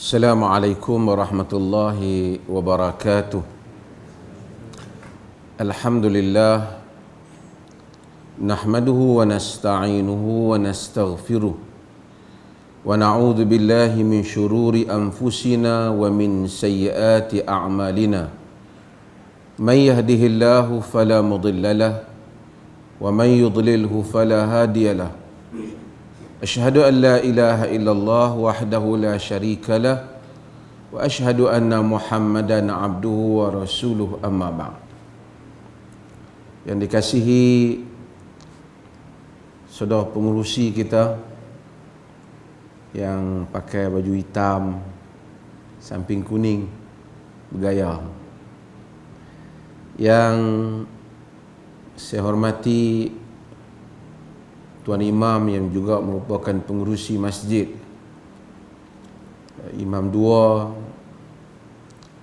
Assalamualaikum warahmatullahi wabarakatuh. Alhamdulillah, nahmaduhu wa nasta'inuhu wa nastaghfiruh wa na'udzu billahi min syururi anfusina wa min sayyiati a'malina. May yahdihillahu fala mudilla lahu wa may yudlilhu fala hadiya lahu. Asyhadu an la ilaha illallah wahdahu la syarika lah wa asyhadu anna Muhammadan abduhu wa rasuluh, amma ba'd. Yang dikasihi saudara pengurusi kita yang pakai baju hitam samping kuning bergaya, yang saya hormati Tuan Imam yang juga merupakan pengurusi masjid, Imam dua,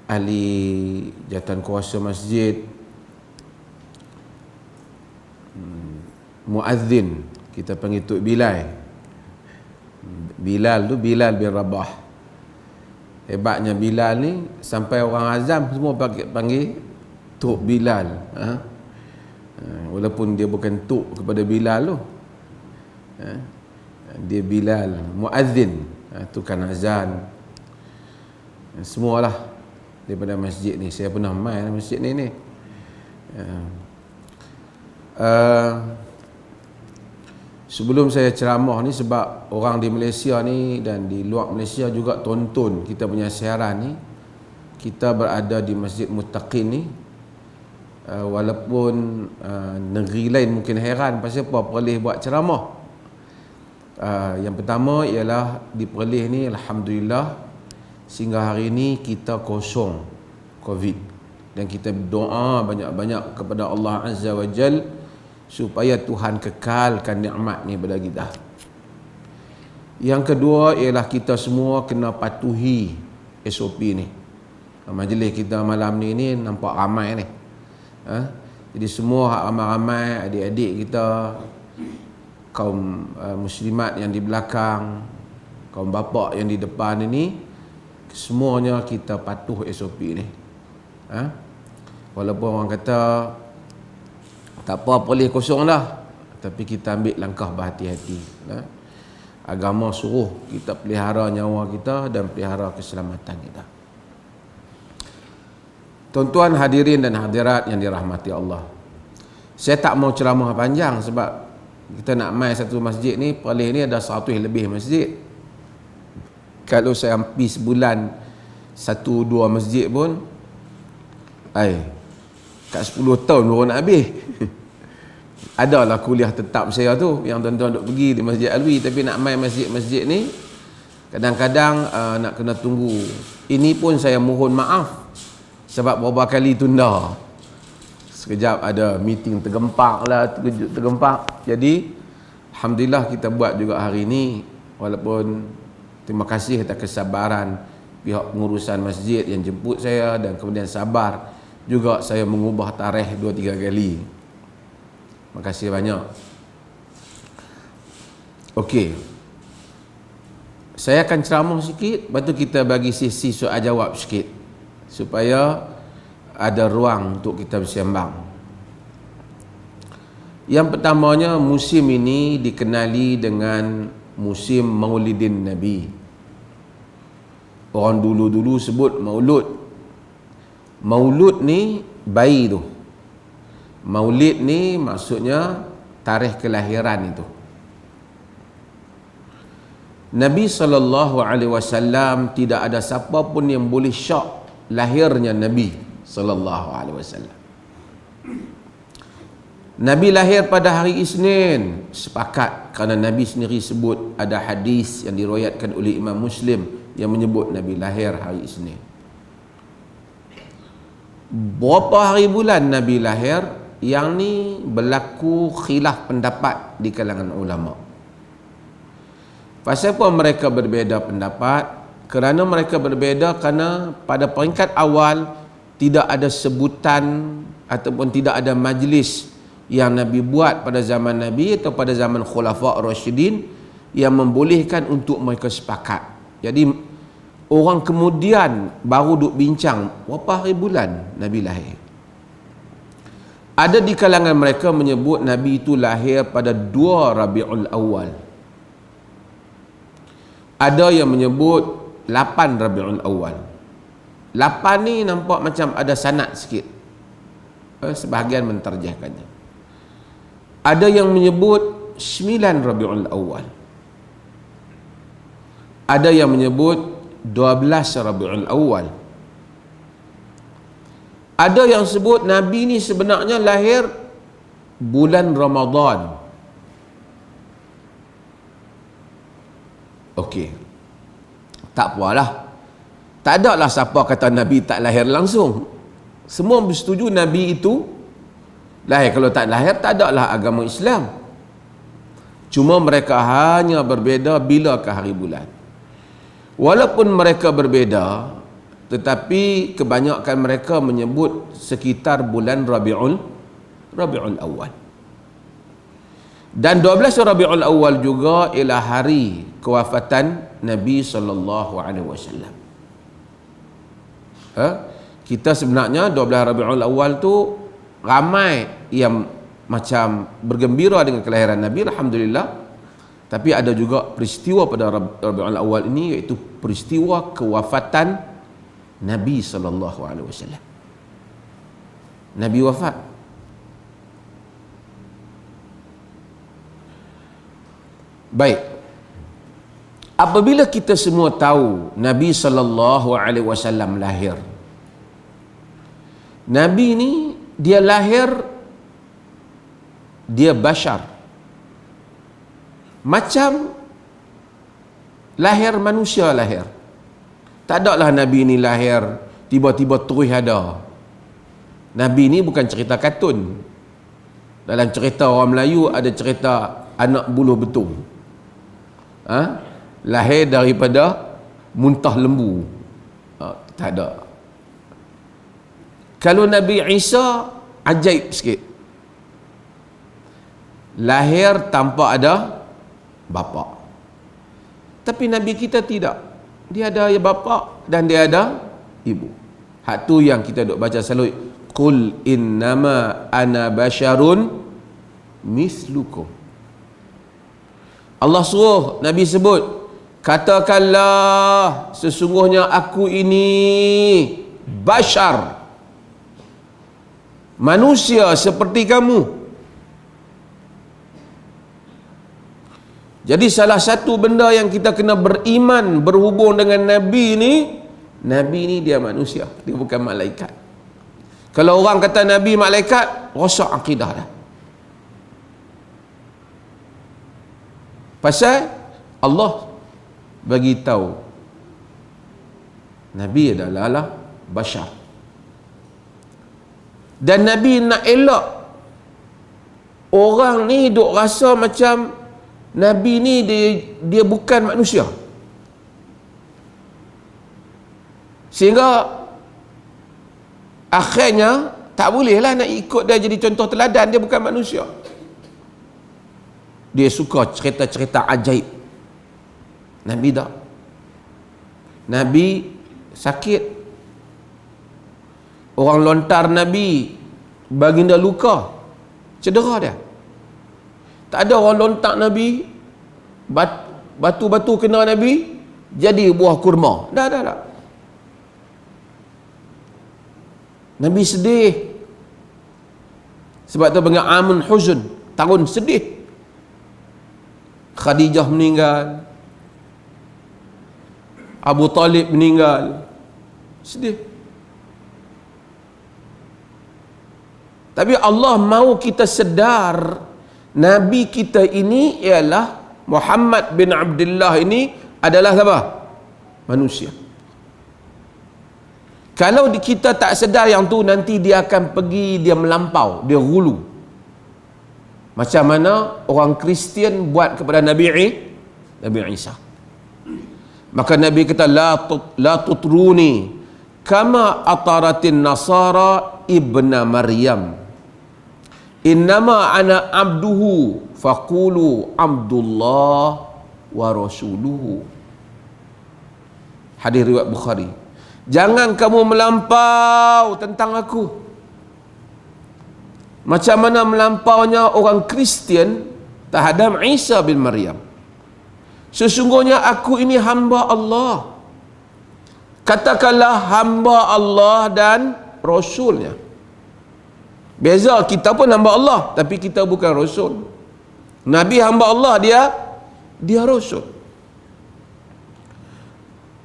ahli jawatan kuasa masjid, muazzin, kita panggil Tok Bilal. Bilal tu Bilal bin Rabah. Hebatnya Bilal ni sampai orang azam semua panggil Tok Bilal. Walaupun dia bukan Tok kepada Bilal tu. Dia Bilal, muazzin, tukang azan, semualah daripada masjid ni. Saya pernah main masjid ni. Sebelum saya ceramah ni, sebab orang di Malaysia ni dan di luar Malaysia juga tonton kita punya siaran ni, kita berada di Masjid Muttaqin ni. Walaupun negeri lain mungkin heran pasal apa Perlis buat ceramah. Yang pertama ialah di Perlis ni, alhamdulillah, sehingga hari ini kita kosong COVID, dan kita berdoa banyak-banyak kepada Allah Azza wa Jal supaya Tuhan kekalkan nikmat ni pada kita. Yang kedua ialah kita semua kena patuhi SOP ni. Majlis kita malam ni nampak ramai ni. Jadi semua ramai-ramai adik-adik kita, kaum muslimat yang di belakang, kaum bapa yang di depan ini, semuanya kita patuh SOP ni. Walaupun orang kata tak apa, boleh kosong dah, tapi kita ambil langkah berhati-hati. Agama suruh kita pelihara nyawa kita dan pelihara keselamatan kita. Tuan-tuan hadirin dan hadirat yang dirahmati Allah, saya tak mau ceramah panjang sebab kita nak mai satu masjid ni. Perlis ni ada 100 lebih masjid. Kalau saya ambil sebulan 1-2 masjid pun, kat 10 tahun baru nak habis. Adalah kuliah tetap saya tu yang tuan-tuan duk pergi di Masjid Alwi, tapi nak mai masjid-masjid ni kadang-kadang nak kena tunggu. Ini pun saya mohon maaf sebab beberapa kali tunda. Sekejap ada meeting tergempak lah, tergempak. Jadi alhamdulillah kita buat juga hari ini. Walaupun terima kasih atas kesabaran pihak pengurusan masjid yang jemput saya, dan kemudian sabar juga saya mengubah tarikh 2-3 kali. Terima kasih banyak. Okey, saya akan ceramah sikit, lepas tu kita bagi sesi soal jawab sikit supaya ada ruang untuk kita bersembang. Yang pertamanya, musim ini dikenali dengan musim Maulidin Nabi. Orang dulu-dulu sebut Maulud. Maulud ni bayi tu. Maulid ni maksudnya tarikh kelahiran itu. Nabi SAW tidak ada siapa pun yang boleh syak lahirnya Nabi SAW. Nabi lahir pada hari Isnin, sepakat, kerana Nabi sendiri sebut, ada hadis yang diriwayatkan oleh Imam Muslim yang menyebut Nabi lahir hari Isnin. Berapa hari bulan Nabi lahir, yang ni berlaku khilaf pendapat di kalangan ulama. Pasal apa mereka berbeza pendapat? Kerana mereka berbeza kerana pada peringkat awal tidak ada sebutan ataupun tidak ada majlis yang Nabi buat pada zaman Nabi atau pada zaman Khulafa' Rasyidin yang membolehkan untuk mereka sepakat. Jadi orang kemudian baru duk bincang berapa hari bulan Nabi lahir. Ada di kalangan mereka menyebut Nabi itu lahir pada 2 Rabiul Awal. Ada yang menyebut 8 Rabiul Awal. 8 ni nampak macam ada sanad sikit. Sebahagian menterjahkannya. Ada yang menyebut 9 Rabiul Awal. Ada yang menyebut 12 Rabiul Awal. Ada yang sebut Nabi ni sebenarnya lahir bulan Ramadan. Okey. Tak apalah. Tak ada lah siapa kata Nabi tak lahir langsung. Semua bersetuju Nabi itu lahir. Kalau tak lahir, tak ada lah agama Islam. Cuma mereka hanya berbeza bilakah hari bulan. Walaupun mereka berbeza, tetapi kebanyakan mereka menyebut sekitar bulan Rabiul Awal. Dan 12 Rabiul Awal juga ialah hari kewafatan Nabi SAW. Kita sebenarnya 12 Rabiul Awal tu ramai yang macam bergembira dengan kelahiran Nabi, alhamdulillah. Tapi ada juga peristiwa pada Rabiul Awal ini, iaitu peristiwa kewafatan Nabi SAW. Nabi wafat. Baik. Apabila kita semua tahu Nabi SAW lahir, Nabi ni dia lahir, dia bashar, macam lahir manusia lahir. Tak ada lah Nabi ni lahir tiba-tiba terus ada. Nabi ni bukan cerita kartun. Dalam cerita orang Melayu ada cerita anak buluh betung. Lahir daripada muntah lembu. Tak ada. Kalau Nabi Isa ajaib sikit. Lahir tanpa ada bapa. Tapi Nabi kita tidak. Dia ada bapa dan dia ada ibu. Hak tu yang kita duk baca selalu. Qul innama ana basyarun mislukum. Allah suruh Nabi sebut, katakanlah sesungguhnya aku ini bashar, manusia seperti kamu. Jadi salah satu benda yang kita kena beriman berhubung dengan Nabi ni dia manusia, dia bukan malaikat. Kalau orang kata Nabi malaikat, rosak akidah dah. Pasal Allah bagi tahu Nabi adalah bashar. Dan Nabi nak elak orang ni duk rasa macam Nabi ni dia bukan manusia. Sehingga akhirnya tak bolehlah nak ikut dia jadi contoh teladan, dia bukan manusia. Dia suka cerita-cerita ajaib. Nabi tak. Nabi sakit. Orang lontar Nabi, baginda luka, cedera dia. Tak ada orang lontar Nabi, batu-batu kena Nabi, jadi buah kurma. Dah. Nabi sedih. Sebab tu panggil Amun Huzun, tahun sedih. Khadijah meninggal, Abu Talib meninggal, sedih. Tapi Allah mahu kita sedar Nabi kita ini ialah Muhammad bin Abdullah, ini adalah apa? Manusia. Kalau kita tak sedar yang tu, nanti dia akan pergi, dia melampau, dia hulu. Macam mana orang Kristian buat kepada Nabi Isa. Maka Nabi kata la tutruni kama ataratin nasara ibna Maryam. Innama ana abduhu faqulu abdullah wa rasuluhu. Hadis riwayat Bukhari. Jangan kamu melampau tentang aku. Macam mana melampaunya orang Kristian terhadap Isa bin Maryam. Sesungguhnya aku ini hamba Allah. Katakanlah hamba Allah dan Rasulnya. Beza, kita pun hamba Allah, tapi kita bukan Rasul. Nabi hamba Allah, dia Rasul.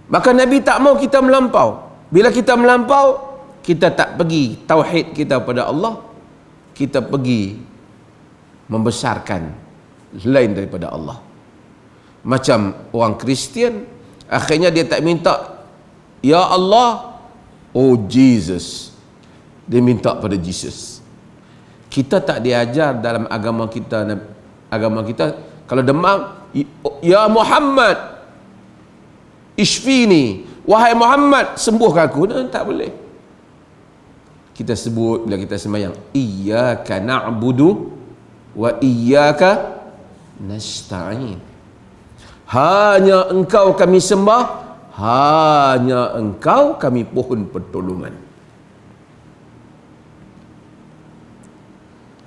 Maka Nabi tak mau kita melampau. Bila kita melampau, kita tak pergi tauhid kita pada Allah, kita pergi membesarkan lain daripada Allah. Macam orang Kristian, akhirnya dia tak minta ya Allah, oh Jesus. Dia minta pada Jesus. Kita tak diajar dalam agama kita kalau demam, ya Muhammad Ishfini, wahai Muhammad sembuhkan aku. Tak boleh. Kita sebut bila kita sembahyang, iyyaka na'budu wa iyyaka nasta'in. Hanya engkau kami sembah, hanya engkau kami pohon pertolongan.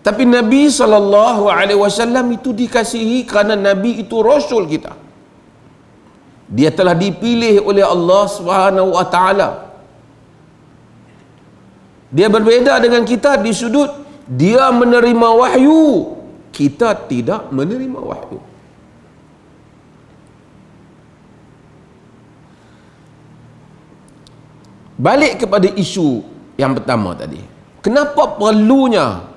Tapi Nabi SAW itu dikasihi kerana Nabi itu Rasul kita. Dia telah dipilih oleh Allah Subhanahu wa taala. Dia berbeza dengan kita di sudut dia menerima wahyu, kita tidak menerima wahyu. Balik kepada isu yang pertama tadi. Kenapa perlunya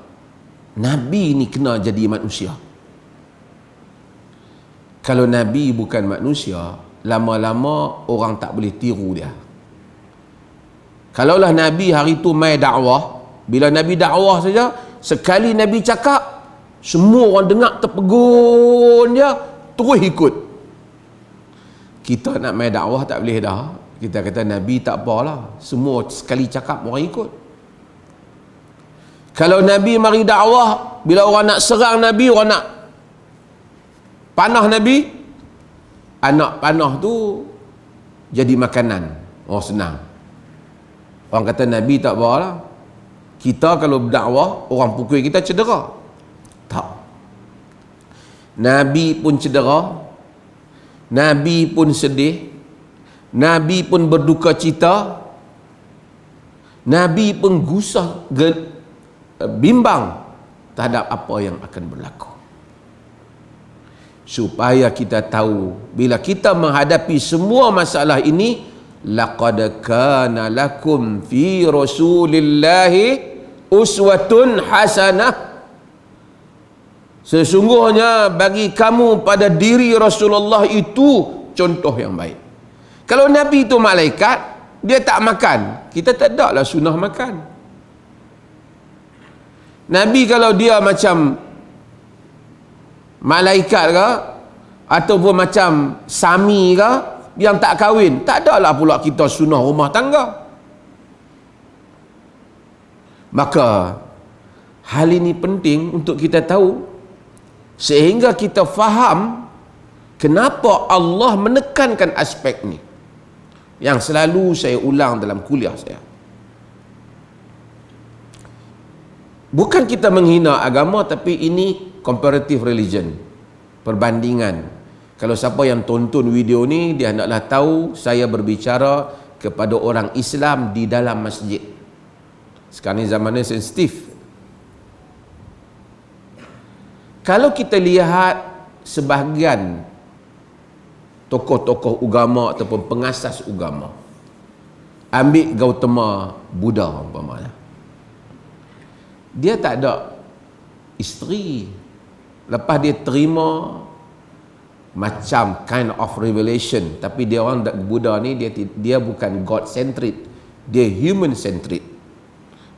Nabi ni kena jadi manusia? Kalau Nabi bukan manusia, lama-lama orang tak boleh tiru dia. Kalaulah Nabi hari tu mai dakwah, bila Nabi dakwah saja, sekali Nabi cakap, semua orang dengar terpegun dia, terus ikut. Kita nak mai dakwah tak boleh dah. Kita kata Nabi tak apalah, semua sekali cakap orang ikut. Kalau Nabi mari dakwah, bila orang nak serang Nabi, orang nak panah Nabi, anak panah tu jadi makanan. Oh senang. Orang kata Nabi tak apalah. Kita kalau berdakwah, orang pukul kita cedera. Tak. Nabi pun cedera. Nabi pun sedih. Nabi pun berduka cita. Nabi pun gusar, bimbang terhadap apa yang akan berlaku. Supaya kita tahu, bila kita menghadapi semua masalah ini, laqad kana lakum fi rasulillahi uswatun hasanah. Sesungguhnya bagi kamu pada diri Rasulullah itu contoh yang baik. Kalau Nabi itu malaikat, dia tak makan, kita tak ada lah sunnah makan. Nabi kalau dia macam malaikat ke, ataupun macam Sami ke, yang tak kahwin, tak ada lah pula kita sunnah rumah tangga. Maka hal ini penting untuk kita tahu, sehingga kita faham kenapa Allah menekankan aspek ni, yang selalu saya ulang dalam kuliah saya. Bukan kita menghina agama, tapi ini comparative religion, perbandingan. Kalau siapa yang tonton video ni, dia hendaklah tahu saya berbicara kepada orang Islam di dalam masjid. Sekarang ni zamannya sensitif. Kalau kita lihat sebahagian tokoh-tokoh agama ataupun pengasas agama, ambil Gautama Buddha umpamanya, dia tak ada isteri. Lepas dia terima macam kind of revelation, tapi dia orang Buddha ni, dia bukan God centric, dia human centric.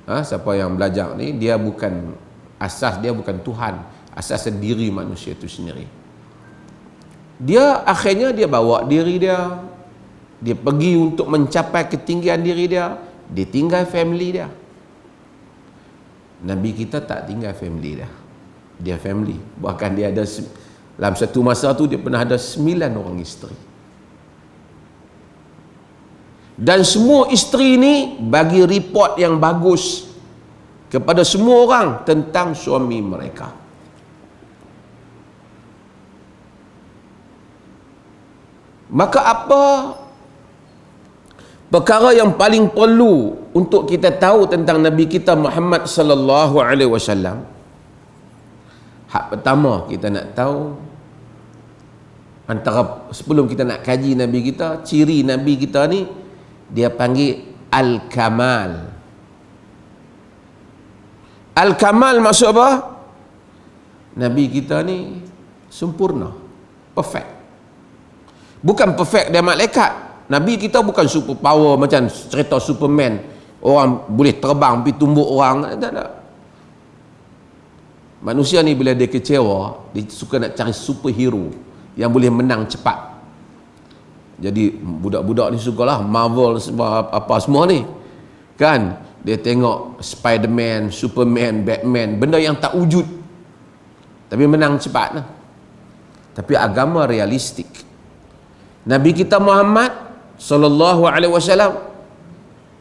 Siapa yang belajar ni, dia bukan asas, dia bukan Tuhan, asas diri manusia itu sendiri. Dia akhirnya dia bawa diri dia, dia pergi untuk mencapai ketinggian diri dia, dia tinggal family dia. Nabi kita tak tinggal family dia, dia family. Bahkan dia ada, dalam satu masa tu dia pernah ada 9 orang isteri. Dan semua isteri ni bagi report yang bagus kepada semua orang tentang suami mereka. Maka apa perkara yang paling perlu untuk kita tahu tentang Nabi kita Muhammad sallallahu alaihi wasallam? Hak pertama kita nak tahu, antara sebelum kita nak kaji Nabi kita, ciri Nabi kita ni dia panggil Al-Kamal. Al-Kamal maksud apa? Nabi kita ni sempurna, perfect. Bukan perfect dia malaikat. Nabi kita bukan super power macam cerita Superman, orang boleh terbang pergi tumbuk orang. Tak ada. Manusia ni bila dia kecewa, dia suka nak cari superhero yang boleh menang cepat. Jadi budak-budak ni sukalah Marvel sebab apa semua ni. Kan? Dia tengok Spiderman, Superman, Batman, benda yang tak wujud. Tapi menang cepat lah. Tapi agama realistik. Nabi kita Muhammad sallallahu alaihi wasallam,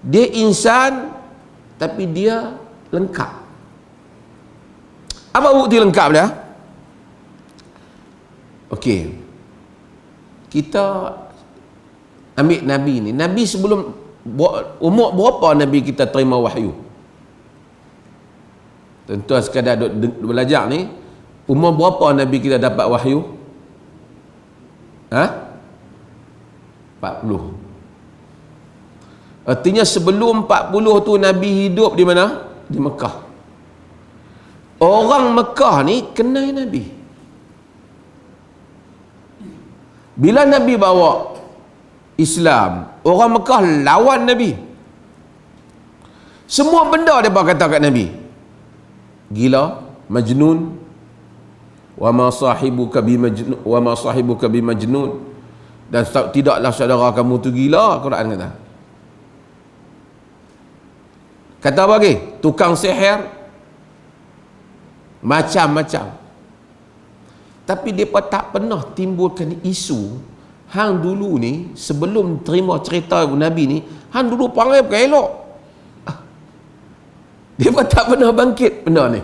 dia insan tapi dia lengkap. Apa bukti lengkap dia? Okey. Kita ambil Nabi ni. Nabi sebelum umur berapa Nabi kita terima wahyu? Tentu sekadar duk belajar ni, umur berapa Nabi kita dapat wahyu? 40. Artinya sebelum 40 tu Nabi hidup di mana? Di Mekah. Orang Mekah ni kenal Nabi. Bila Nabi bawa Islam, orang Mekah lawan Nabi. Semua benda mereka kata kat Nabi. Gila, majnun, wa ma sahibuka bimajnun, dan tidaklah saudara kamu tu gila, Quran kata. Kata apa lagi? Tukang sihir, macam-macam. Tapi mereka tak pernah timbulkan isu hang dulu ni, sebelum terima cerita Nabi ni, hang dulu panggil bukan elok. Mereka tak pernah bangkit benda ni.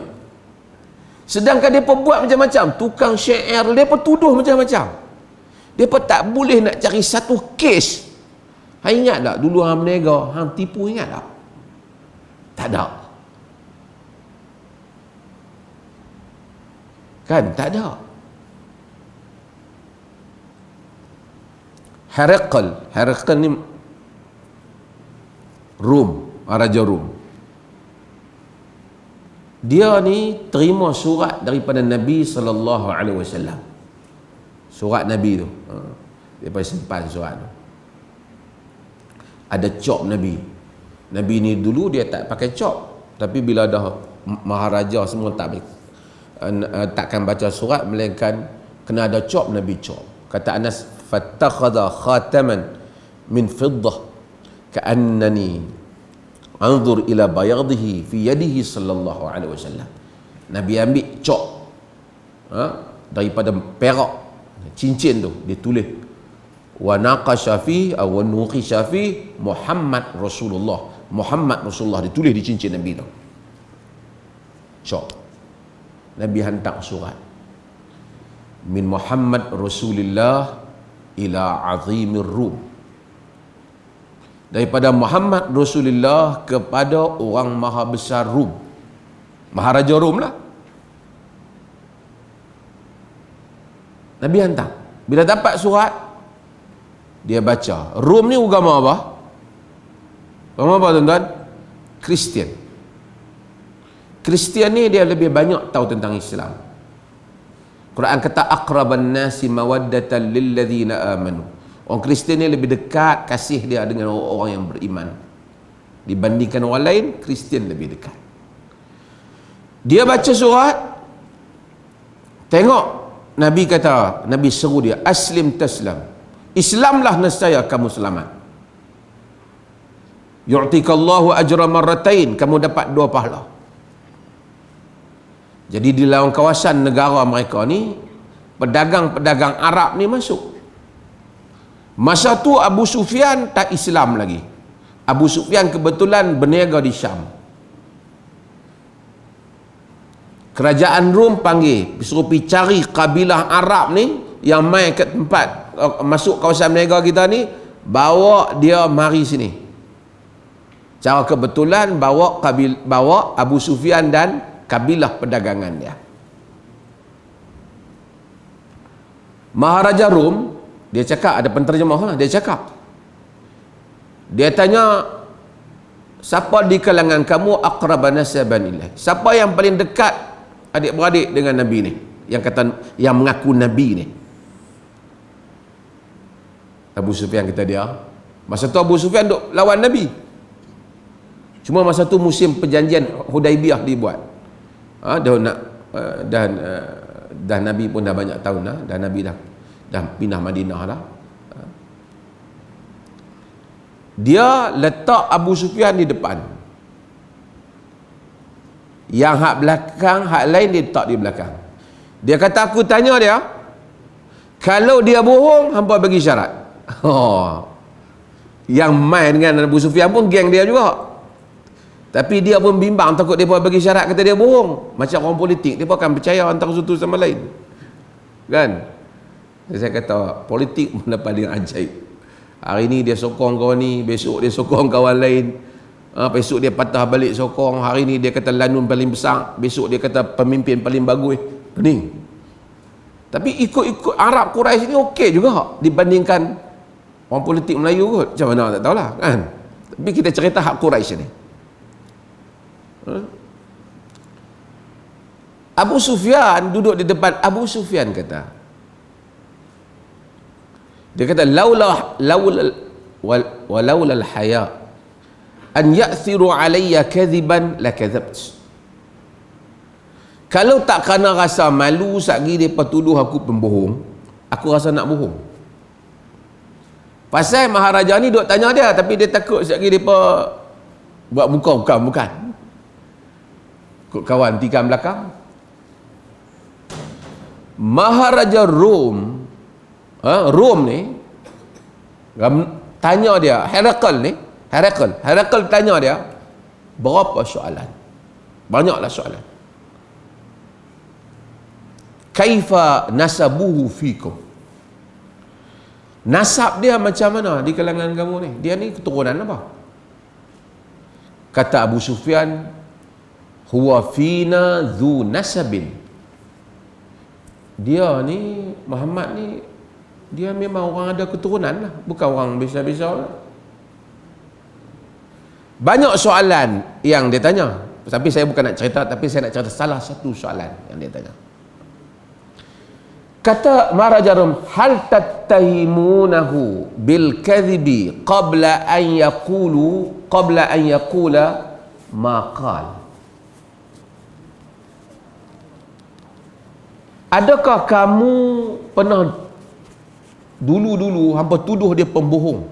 Sedangkan mereka buat macam-macam. Tukang syair, mereka tuduh macam-macam. Mereka tak boleh nak cari satu kes. Hang ingat tak dulu hang menega, hang tipu, ingat tak? Tak ada. Kan tak ada. Herakl ni Rom, Raja Rom. Dia ni terima surat daripada Nabi sallallahu alaihi wasallam. Surat Nabi tu. Dia simpan surat tu. Ada cop Nabi. Nabi ni dulu dia tak pakai cop, tapi bila dah maharaja semua takkan baca surat melainkan kena ada cop. Nabi cop. Kata Anas, fattakhadha khataman min fiddah ka'annani anzur ila bayadhihi fi yadihi sallallahu alaihi wasallam. Nabi ambil cop daripada perak, cincin tu dia tulis wa naqasha fi wa nuqisha fi Muhammad Rasulullah ditulis di cincin Nabi tu. Cop. Nabi hantar surat min Muhammad Rasulullah ila azimir Rum, daripada Muhammad Rasulullah kepada orang maha besar Rum, Maharaja Rum lah. Nabi hantar. Bila dapat surat, dia baca. Rum ni agama apa? Agama apa tuan-tuan? Kristian. Kristian ni dia lebih banyak tahu tentang Islam. Quran kata aqraban nasi mawaddatan lilladzina amanu. Orang Kristian ni lebih dekat kasih dia dengan orang yang beriman. Dibandingkan orang lain, Kristian lebih dekat. Dia baca surat, tengok Nabi kata, Nabi seru dia, aslim taslam. Islamlah nescaya kamu selamat. Yu'tikallahu ajra marratain, kamu dapat 2 pahala. Jadi di dalam kawasan negara mereka ni, pedagang-pedagang Arab ni masuk. Masa tu Abu Sufyan tak Islam lagi. Abu Sufyan kebetulan berniaga di Syam. Kerajaan Rom panggil, suruh pergi cari kabilah Arab ni yang mai ke tempat masuk kawasan berniaga kita ni, bawa dia mari sini. Cara kebetulan bawa Abu Sufyan dan kabilah perdagangan dia. Maharaja Rom, dia cakap, ada penterjemah lah, dia cakap, dia tanya, siapa di kalangan kamu aqraba nasaban ilah? Siapa yang paling dekat adik-beradik dengan Nabi ni? Yang mengaku Nabi ni. Abu Sufyan kata dia. Masa tu Abu Sufyan duk lawan Nabi. Cuma masa tu musim perjanjian Hudaibiyah dibuat. Dah Nabi pun dah banyak tahun dah. Dah Nabi dah pindah Madinah dah. Dia letak Abu Sufyan di depan. Yang hak belakang, hak lain dia letak di belakang. Dia kata, aku tanya dia, kalau dia bohong, hampa bagi syarat. Yang main dengan Abu Sufyan pun geng dia juga. Tapi dia pun bimbang, takut dia bagi syarat, kata dia bohong. Macam orang politik, dia pun akan percaya antara satu sama lain. Kan? Saya kata, politik mana paling ajaib. Hari ni dia sokong kawan ni, besok dia sokong kawan lain. Besok dia patah balik sokong. Hari ni dia kata lanun paling besar, besok dia kata pemimpin paling bagus. Pening. Tapi ikut-ikut Arab Quraisy ni okey juga dibandingkan orang politik Melayu kot. Macam mana tak tahulah kan. Tapi kita cerita hak Quraisy ni. Abu Sufyan duduk di depan. Abu Sufyan kata, dia kata, walaula al-haya an ya'thiru alayya kadhiban la kadhabt. Kalau tak kerana rasa malu satgi depa tuduh aku pembohong, aku rasa nak bohong. Pasal Maharaja ni duk tanya dia, tapi dia takut satgi depa buat muka bukan. Kut kawan tikam belakang. Maharaja Rom, Rom ni tanya dia, Herakl tanya dia, berapa soalan? Banyaklah soalan. Kaifa nasabuhu fikum? Nasab dia macam mana di kalangan kamu ni? Dia ni keturunan apa? Kata Abu Sufyan, huwa fina dhu nasabin. Dia ni, Muhammad ni, dia memang orang ada keturunan lah, bukan orang biasa-biasa lah. Banyak soalan yang dia tanya, tapi saya bukan nak cerita, tapi saya nak cerita salah satu soalan yang dia tanya. Kata Maharaja Rom, hal tattahimunahu bil kadhibi qabla an yaqula ma qal. Adakah kamu pernah dulu hampa tuduh dia pembohong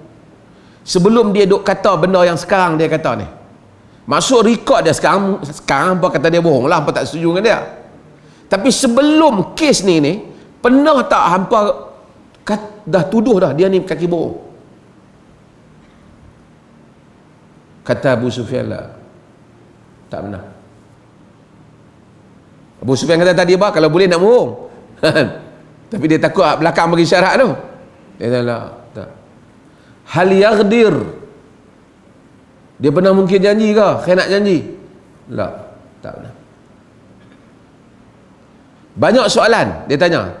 sebelum dia duk kata benda yang sekarang dia kata ni? Maksud rekod dia sekarang hampa kata dia bohong lah, hampa tak setuju dengan dia. Tapi sebelum kes ni pernah tak hampa dah tuduh dah dia ni kaki bohong? Kata Abu Sufyan, lah, tak pernah. Abu Sufyan kata tadi apa? Kalau boleh nak bohong. Tapi dia takut belakang bagi syarat tu. Dia kata, lah, tak. Hal yaghdir, dia pernah mungkin janji ke? Khianat janji? Tak, tak pernah. Banyak soalan dia tanya.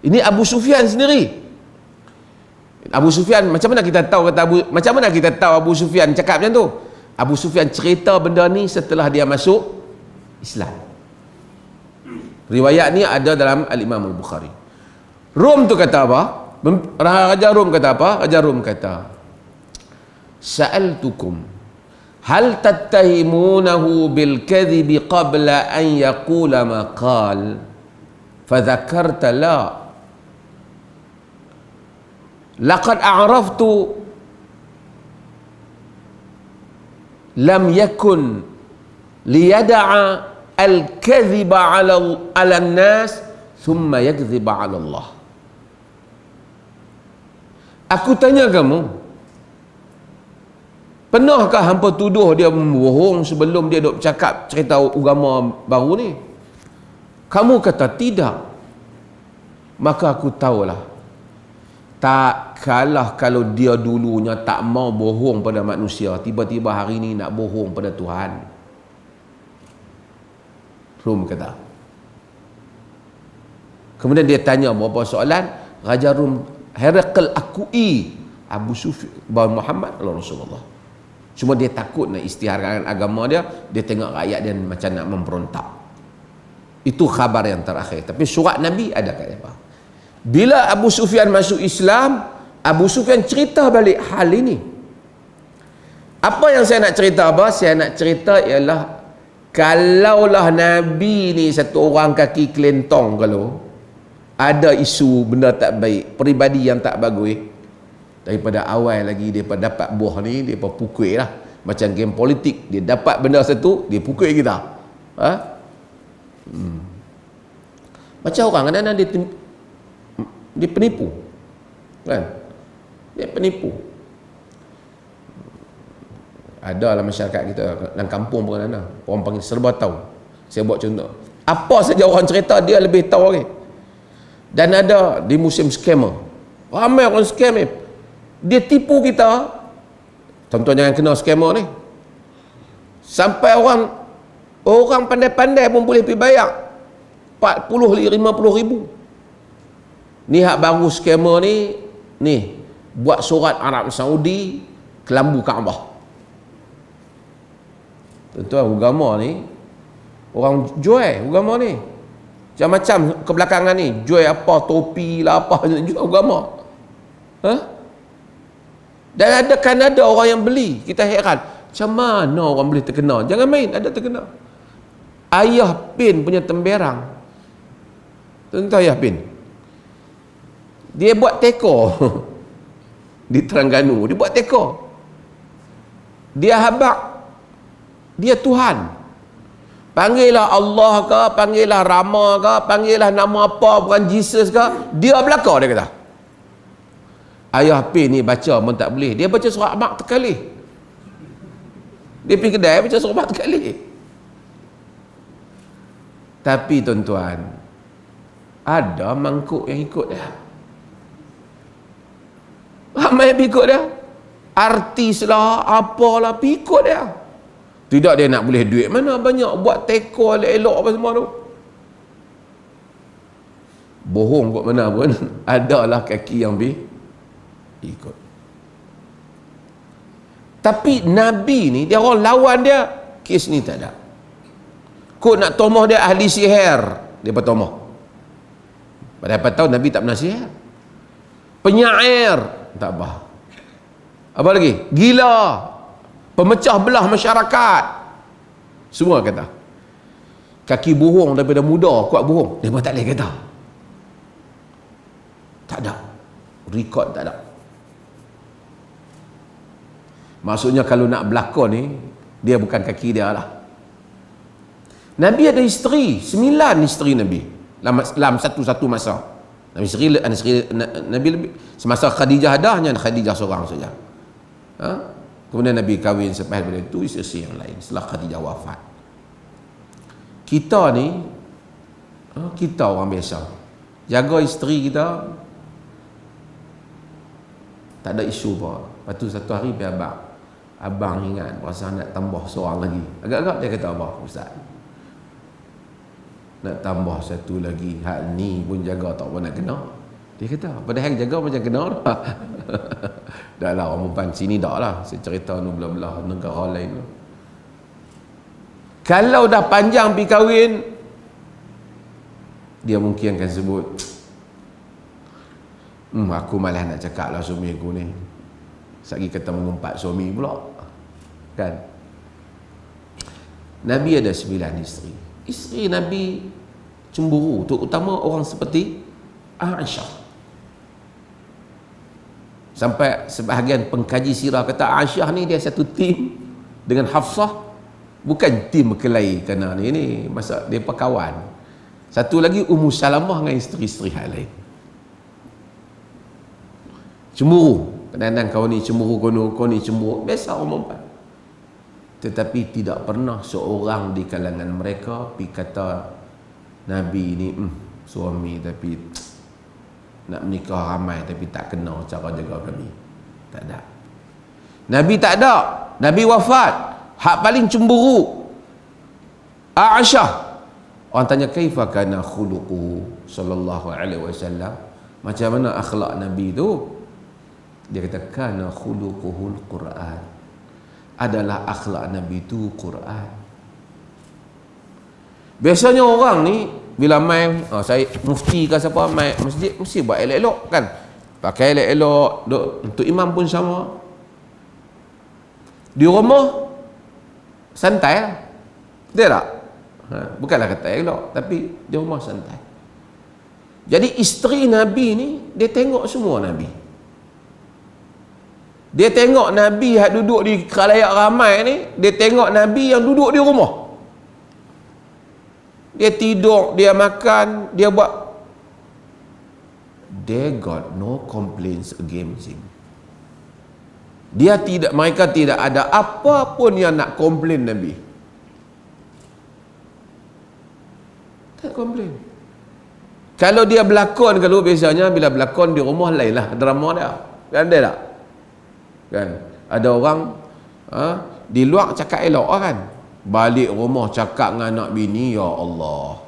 Ini Abu Sufyan sendiri. Abu Sufyan, macam mana kita tahu macam mana kita tahu Abu Sufyan cakap macam tu? Abu Sufyan cerita benda ni setelah dia masuk Islam. Riwayat ni ada dalam Al-Imam Al-Bukhari. Rom tu kata apa? Raja Rom kata apa? Raja Rom kata, sa'altukum hal tattahimunahu bil kadhibi qabla an yaqula ma qal fadhakarta la laqad a'raftu lam yakun liyada'a al-kadhiba 'ala an-nas thumma yakdhiba 'ala Allah. Aku tanya kamu, pernahkah hampa tuduh dia membohong sebelum dia duk cakap cerita agama baru ni? Kamu kata tidak. Maka aku tahulah, tak kalah kalau dia dulunya tak mau bohong pada manusia, tiba-tiba hari ni nak bohong pada Tuhan. Rum kata. Kemudian dia tanya beberapa soalan. Raja Rum Herakl akui Abu Sufyan bahawa Muhammad adalah Rasulullah. Cuma dia takut nak istiharkan agama dia. Dia tengok rakyat dia macam nak memberontak. Itu khabar yang terakhir. Tapi surat Nabi ada kat dia. Bila Abu Sufyan masuk Islam, Abu Sufyan cerita balik hal ini. Apa yang saya nak cerita apa? Saya nak cerita ialah, kalaulah Nabi ni satu orang kaki kelentong, kalau ada isu benda tak baik, peribadi yang tak bagus, daripada awal lagi dia dapat buah ni, dia pukul lah. Macam game politik, dia dapat benda satu, dia pukul kita. Macam orang kadang-kadang dia penipu, kan? Dia penipu. Ada lah masyarakat kita dalam kampung pun ada orang panggil serba tahu. Saya buat contoh, apa saja orang cerita dia lebih tahu lagi. Dan ada di musim scammer, ramai orang scam ni, dia tipu kita. Tuan-tuan jangan kena scammer ni, sampai orang pandai-pandai pun boleh pergi bayar 40-50 ribu. Ni hak baru scammer ni buat surat Arab Saudi kelambu Kaabah. Tuan-tuan, agama ni orang jual agama ni macam-macam kebelakangan ni, jual apa, topi lah apa, jual agama. Dan ada orang yang beli. Kita heran, macam mana orang boleh terkena? Jangan main, ada terkena. Ayah Pin punya temberang, tuan-tuan, Ayah Pin, dia buat teko di Terengganu. Dia buat teko, dia habaq, dia Tuhan. Panggillah Allah ke, panggillah Rama ke, panggillah nama apa, bukan Jesus ke, dia belaka, dia kata. Ayah P ni baca pun tak boleh. Dia baca surah Mak terkali. Dia pergi kedai baca surah Mak terkali. Tapi tuan-tuan, ada mangkuk yang ikut dia. Ramai yang ikut dia. Artis lah, apalah, ikut dia. Tidak dia nak boleh duit mana banyak, buat teko elok-elok apa semua tu. Bohong kot mana pun, adalah kaki yang ikut. Tapi Nabi ni, dia orang lawan dia, kes ni tak ada. Kok nak tomoh dia ahli sihir, dia bertomoh. Padahal tahu Nabi tak pernah sihir. Penyair, tak apa. Apa lagi? Gila, pemecah belah masyarakat, semua kata. Kaki bohong daripada muda, kuat bohong, dia pun tak boleh kata. Tak ada rekod, tak ada. Maksudnya kalau nak berlakon ni, dia bukan kaki dia lah. Nabi ada isteri, 9 isteri Nabi dalam satu masa. Nabi lebih, semasa Khadijah ada, hanya Khadijah seorang saja. Kemudian Nabi kahwin selepas daripada itu isteri yang lain setelah Khadijah wafat. Kita ni, kita orang biasa, jaga isteri kita, tak ada isu apa. Lepas tu satu hari pergi abang ingat perasaan nak tambah seorang lagi. Agak-agak dia kata, apa Ustaz, nak tambah satu lagi, hak ni pun jaga tak apa nak kena. Dia kata, padahal jaga macam kena dah. Dah lah orang perempuan sini dah lah, saya cerita ni belah-belah negara lain tu. Kalau dah panjang pergi kahwin, dia mungkin akan sebut, aku malah nak cakap lah suami aku ni, sagi kata mengumpat suami pula, kan. Nabi ada 9 isteri. Isteri Nabi cemburu, terutama orang seperti Aisyah. Sampai sebahagian pengkaji sirah kata Aisyah ni dia satu tim dengan Hafsah, bukan tim berkelahi, kerana ni masa dia perkawan. Satu lagi Ummu Salamah dengan isteri-isteri hal lain. Cemburu. Kadang-kadang kau ni cemburu kau ni cemburu. Biasa orang perempuan. Tetapi tidak pernah seorang di kalangan mereka pergi kata Nabi ni suami tapi nak menikah ramai tapi tak kena cara jaga kami. Tak ada. Nabi tak ada. Nabi wafat. Hak paling cemburu Aisyah. Orang tanya kaifa kana khuluquhu sallallahu alaihi wasallam? Macam mana akhlak Nabi tu? Dia kata kana khuluquhul Quran. Adalah akhlak Nabi tu Quran. Biasanya orang ni bila main saya mufti ke siapa main masjid mesti buat elok-elok kan. Pakai elok-elok, untuk imam pun sama. Di rumah santai lah. Betul tak? Bukanlah kata elok, tapi di rumah santai. Jadi isteri Nabi ni dia tengok semua Nabi. Dia tengok Nabi yang duduk di khalayak ramai ni, dia tengok Nabi yang duduk di rumah. Dia tidur, dia makan, dia buat. They got no complaints against him. Mereka tidak ada apa pun yang nak komplain Nabi. Tak komplain. Kalau dia berlakon, kalau biasanya bila berlakon di rumah lain lah drama dia. Kan ada tak? Kan? Ada orang di luar cakap elok kan? Balik rumah cakap dengan anak bini, ya Allah.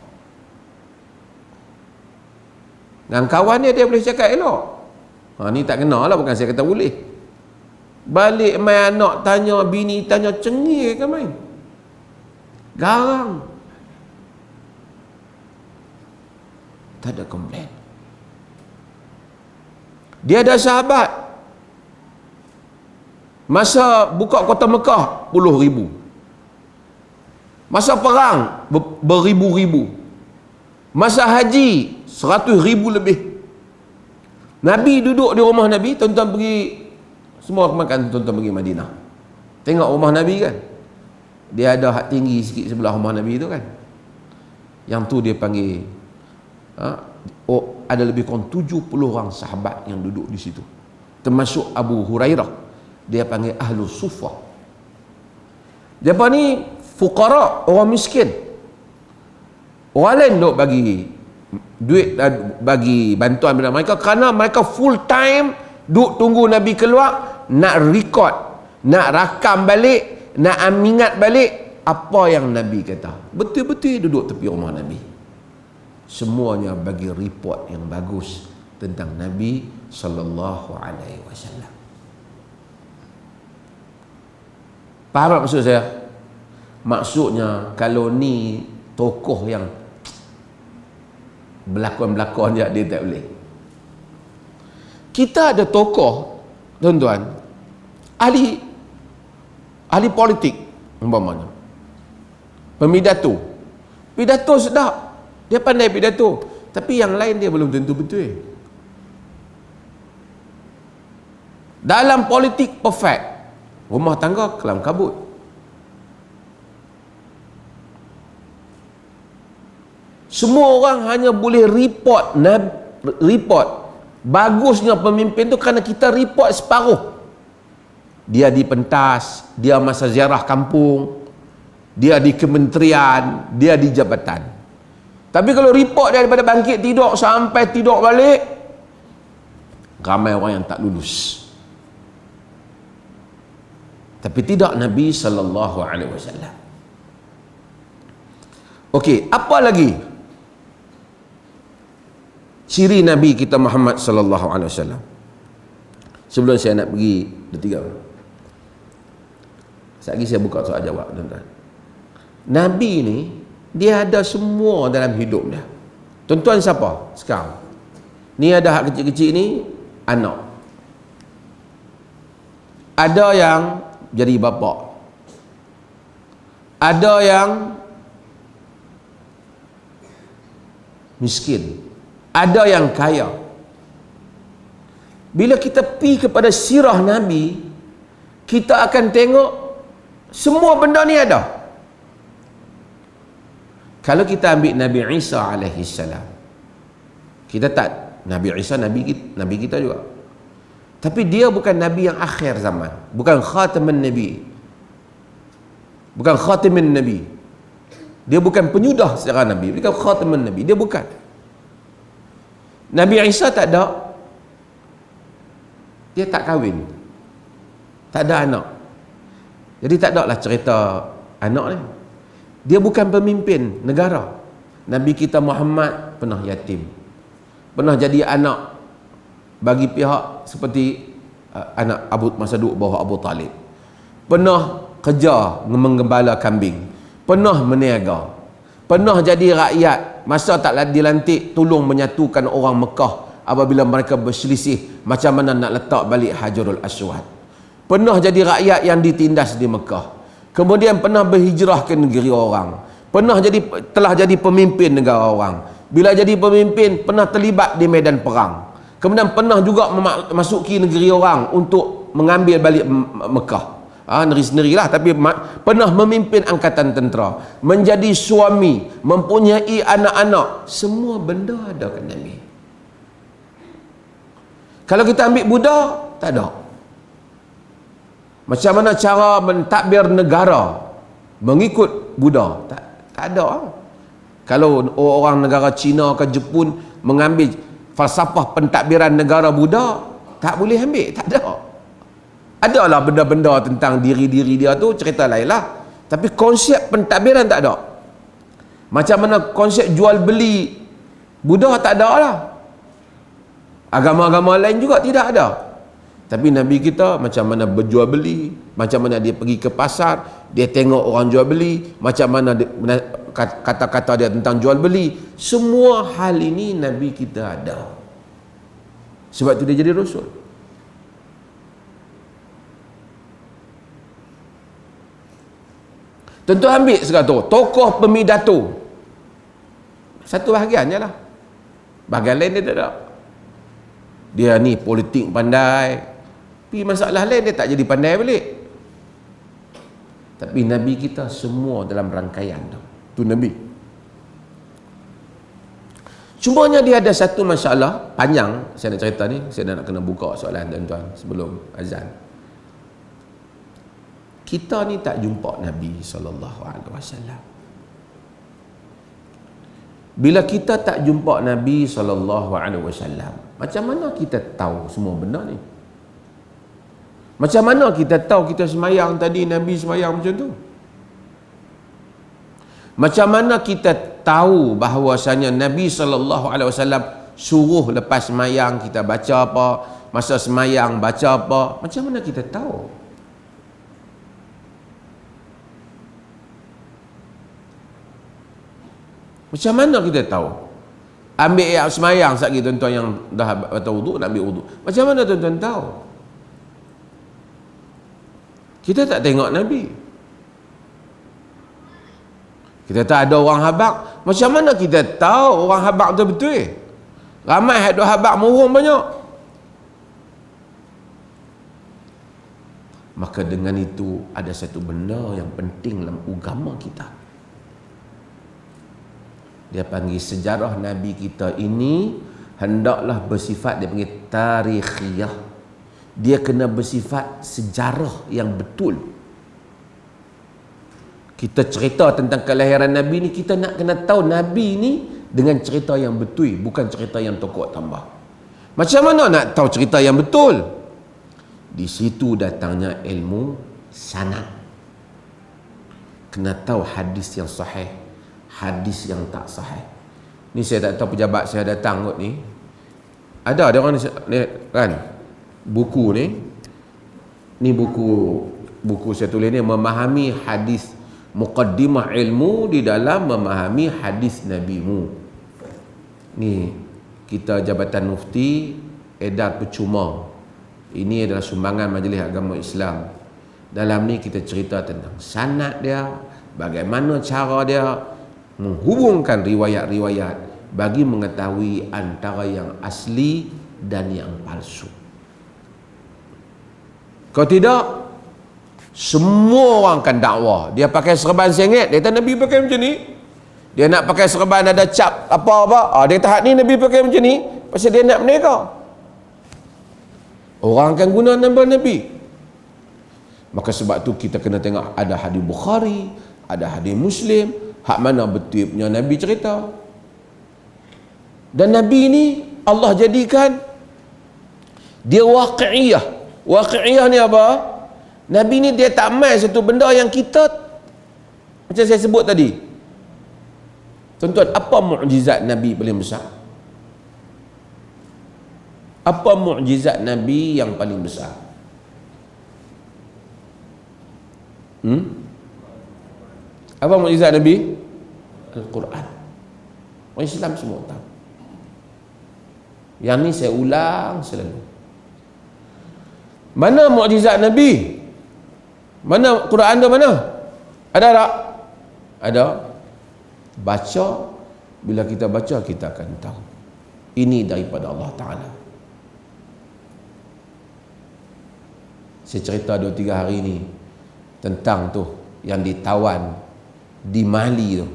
Dengan kawan dia boleh cakap elok. Ni tak kena lah, bukan saya kata boleh. Balik main anak tanya, bini tanya, cengir ke main? Garang. Tak ada komplain. Dia ada sahabat. Masa buka kota Mekah, puluh ribu. Masa perang, beribu-ribu. Masa haji, 100,000 lebih. Nabi duduk di rumah Nabi, tuan-tuan pergi, semua makan, tuan-tuan pergi Madinah. Tengok rumah Nabi kan. Dia ada hak tinggi sikit sebelah rumah Nabi tu kan. Yang tu dia panggil, ada lebih kurang 70 orang sahabat yang duduk di situ. Termasuk Abu Hurairah. Dia panggil Ahlus Suffah. Mereka ni fuqara, orang miskin. Orang lain duk bagi duit, bagi bantuan pada mereka kerana mereka full time duk tunggu Nabi keluar, nak record, nak rakam balik, nak ingat balik apa yang Nabi kata. Betul-betul duduk tepi rumah Nabi. Semuanya bagi report yang bagus tentang Nabi sallallahu alaihi wasallam. Faham maksud saya? Maksudnya kalau ni tokoh yang berlakon-berlakon je, dia tak boleh. Kita ada tokoh, tuan-tuan, ahli politik umpamanya, pemidato sedap, dia pandai pidato, tapi yang lain dia belum tentu betul. Dalam politik perfect, rumah tangga kelam kabut. Semua orang hanya boleh report bagusnya pemimpin tu kerana kita report separuh. Dia di pentas, dia masa ziarah kampung, dia di kementerian, dia di jabatan. Tapi kalau report dia daripada bangkit tidur sampai tidur balik, ramai orang yang tak lulus. Tapi tidak Nabi sallallahu alaihi wasallam. Okey, apa lagi ciri Nabi kita Muhammad sallallahu alaihi wasallam? Sebelum saya nak pergi ketiga. Sekejap lagi saya buka soal jawab, tuan-tuan. Nabi ni dia ada semua dalam hidup dia. Tuan-tuan siapa sekarang? Ni ada hak kecil-kecil ni anak. Ada yang jadi bapa. Ada yang miskin. Ada yang kaya. Bila kita pergi kepada sirah Nabi, kita akan tengok semua benda ni ada. Kalau kita ambil Nabi Isa alaihi salam, kita tak, Nabi Isa Nabi kita juga. Tapi dia bukan Nabi yang akhir zaman, bukan khataman Nabi, bukan khatamin Nabi. Dia bukan penyudah secara Nabi, bukan khataman Nabi, dia bukan. Nabi Isa tak ada, dia tak kahwin, tak ada anak, jadi tak ada lah cerita anak ni. Dia bukan pemimpin negara. Nabi kita Muhammad pernah yatim, pernah jadi anak bagi pihak seperti anak masa duduk bawah Abu Talib, pernah kerja menggembala kambing, pernah meniaga, pernah jadi rakyat masa tak dilantik tolong menyatukan orang Mekah apabila mereka berselisih macam mana nak letak balik Hajarul Aswad, pernah jadi rakyat yang ditindas di Mekah, kemudian pernah berhijrah ke negeri orang, telah jadi pemimpin negara orang. Bila jadi pemimpin pernah terlibat di medan perang, kemudian pernah juga memasuki negeri orang untuk mengambil balik Mekah. Sendiri-sendiri lah, tapi pernah memimpin angkatan tentera, menjadi suami, mempunyai anak-anak, semua benda ada kat Nabi. Kalau kita ambil Buddha, tak ada. Macam mana cara mentadbir negara mengikut Buddha, tak ada. Kalau orang negara Cina ke Jepun mengambil falsafah pentadbiran negara Buddha, tak boleh ambil, tak ada. Adalah benda-benda tentang diri-diri dia tu, cerita lain lah, tapi konsep pentadbiran tak ada. Macam mana konsep jual beli Buddha, tak ada lah. Agama-agama lain juga tidak ada. Tapi Nabi kita macam mana berjual beli, macam mana dia pergi ke pasar, dia tengok orang jual beli, macam mana kata-kata dia tentang jual beli, semua hal ini Nabi kita ada. Sebab itu dia jadi Rasul. Tentu ambil sekarang tu tokoh pemidato, satu bahagian je lah, bahagian lain dia tak ada. Dia ni politik pandai, tapi masalah lain dia tak jadi pandai balik. Tapi Nabi kita semua dalam rangkaian tu Nabi. Cumanya dia ada satu masalah panjang, saya nak cerita ni, saya nak kena buka soalan tuan-tuan sebelum azan. Kita ni tak jumpa Nabi SAW. Bila kita tak jumpa Nabi SAW, macam mana kita tahu semua benda ni? Macam mana kita tahu kita semayang tadi Nabi semayang macam tu? Macam mana kita tahu bahawasanya Nabi SAW suruh lepas semayang kita baca apa, masa semayang baca apa? Macam mana kita tahu? Macam mana kita tahu? Ambil yang semayang sekali tuan-tuan yang dah batal wuduk, nak ambil wuduk. Macam mana tuan-tuan tahu? Kita tak tengok Nabi. Kita tak ada orang habaq. Macam mana kita tahu orang habaq tu betul? Ramai ada habaq murung banyak. Maka dengan itu ada satu benda yang penting dalam agama kita. Dia panggil sejarah Nabi kita ini hendaklah bersifat, dia panggil tarikhiyah. Dia kena bersifat sejarah yang betul. Kita cerita tentang kelahiran Nabi ni, kita nak kena tahu Nabi ni dengan cerita yang betul, bukan cerita yang tokoh tambah. Macam mana nak tahu cerita yang betul? Di situ datangnya ilmu sanad. Kena tahu hadis yang sahih, hadis yang tak sahih. Ni saya tak tahu pejabat saya datang kot ni. Ada orang ni kan, buku ni buku saya tulis ni, memahami hadis, muqaddimah ilmu di dalam memahami hadis Nabimu. Ni kita Jabatan Mufti edar percuma. Ini adalah sumbangan Majlis Agama Islam. Dalam ni kita cerita tentang sanad dia, bagaimana cara dia menghubungkan riwayat-riwayat bagi mengetahui antara yang asli dan yang palsu. Kalau tidak, semua orang akan dakwah dia pakai serban sengit, dia kata Nabi pakai macam ni. Dia nak pakai serban ada cap apa-apa, dia kata hak ni Nabi pakai macam ni, pasal dia nak menega. Orang akan guna nama Nabi. Maka sebab tu kita kena tengok ada hadis Bukhari, ada hadis Muslim, hak mana betul punya Nabi cerita. Dan Nabi ni Allah jadikan dia waqi'iyah. Waqi'iyah ni apa? Nabi ni dia tak main satu benda yang kita, macam saya sebut tadi. Tuan-tuan, apa mukjizat Nabi paling besar? Apa mukjizat Nabi yang paling besar? Apa mukjizat Nabi? Al-Quran. Orang Islam semua tahu. Yang ni saya ulang selalu. Mana mukjizat Nabi? Mana Quran tu mana? Ada tak? Ada. Baca, bila kita baca kita akan tahu. Ini daripada Allah Ta'ala. Saya cerita 2-3 hari ni tentang tu yang ditawan di Mali tu,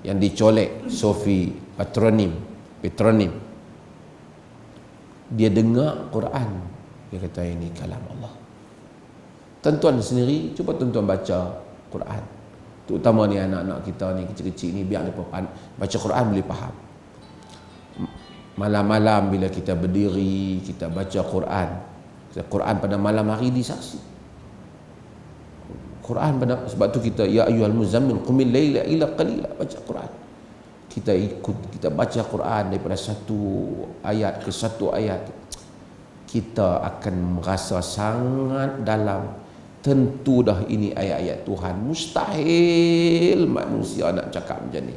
yang dicolek Sophie Petronim. Dia dengar Quran, dia kata ini kalam Allah. Tuan-tuan sendiri cuba tuan-tuan baca Quran, terutama ni anak-anak kita ni kecil-kecil ni, biar mereka baca Quran boleh faham. Malam-malam bila kita berdiri kita baca Quran pada malam hari disaksi Quran pada, sebab tu kita ya ayyuhal muzammil qumil laila illa qalila, baca Quran. Kita ikut, kita baca Quran daripada satu ayat ke satu ayat, kita akan merasa sangat dalam. Tentu dah ini ayat-ayat Tuhan. Mustahil manusia nak cakap macam ni.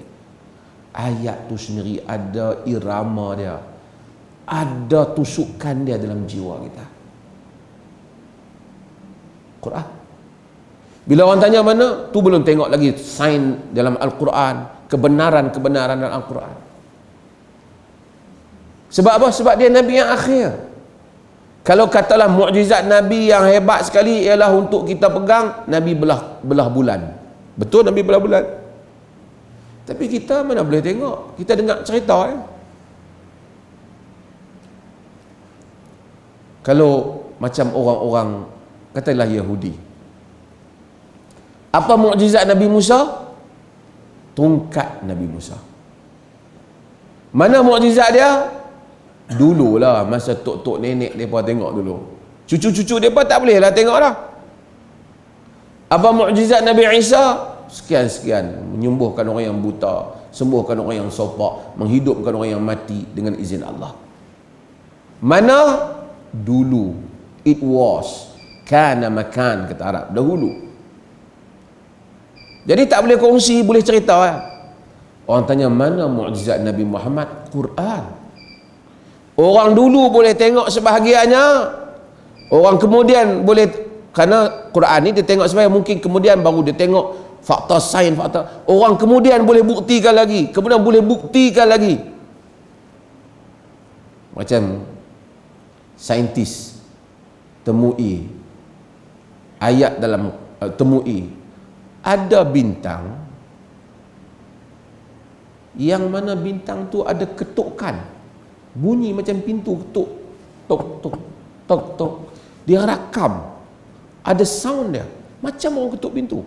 Ayat tu sendiri ada irama dia, ada tusukan dia dalam jiwa kita. Quran. Bila orang tanya mana, tu belum tengok lagi sains dalam Al-Quran, kebenaran-kebenaran dalam Al-Quran. Sebab apa? Sebab dia Nabi yang akhir. Kalau katalah mukjizat Nabi yang hebat sekali ialah untuk kita pegang, Nabi belah bulan. Betul Nabi belah bulan. Tapi kita mana boleh tengok? Kita dengar cerita ya. Kalau macam orang-orang katalah Yahudi, apa mukjizat Nabi Musa? Tongkat Nabi Musa. Mana mukjizat dia? Dululah masa tok-tok nenek mereka tengok dulu. Cucu-cucu mereka tak boleh lah tengok dah. Apa mukjizat Nabi Isa? Sekian-sekian, menyembuhkan orang yang buta, sembuhkan orang yang sopak, menghidupkan orang yang mati dengan izin Allah. Mana? Dulu. It was. Kana makan, kata Arab. Dahulu. Jadi tak boleh kongsi, boleh cerita lah. Orang tanya mana mukjizat Nabi Muhammad? Quran. Orang dulu boleh tengok sebahagiannya, orang kemudian boleh, kerana Quran ni dia tengok sebahagian, mungkin kemudian baru dia tengok fakta sains, fakta, orang kemudian boleh buktikan lagi, kemudian boleh buktikan lagi. Macam saintis temui ayat dalam temui ada bintang yang mana bintang tu ada ketukan, bunyi macam pintu ketuk, tok tok tok tok. Dia rakam, ada sound dia macam orang ketuk pintu.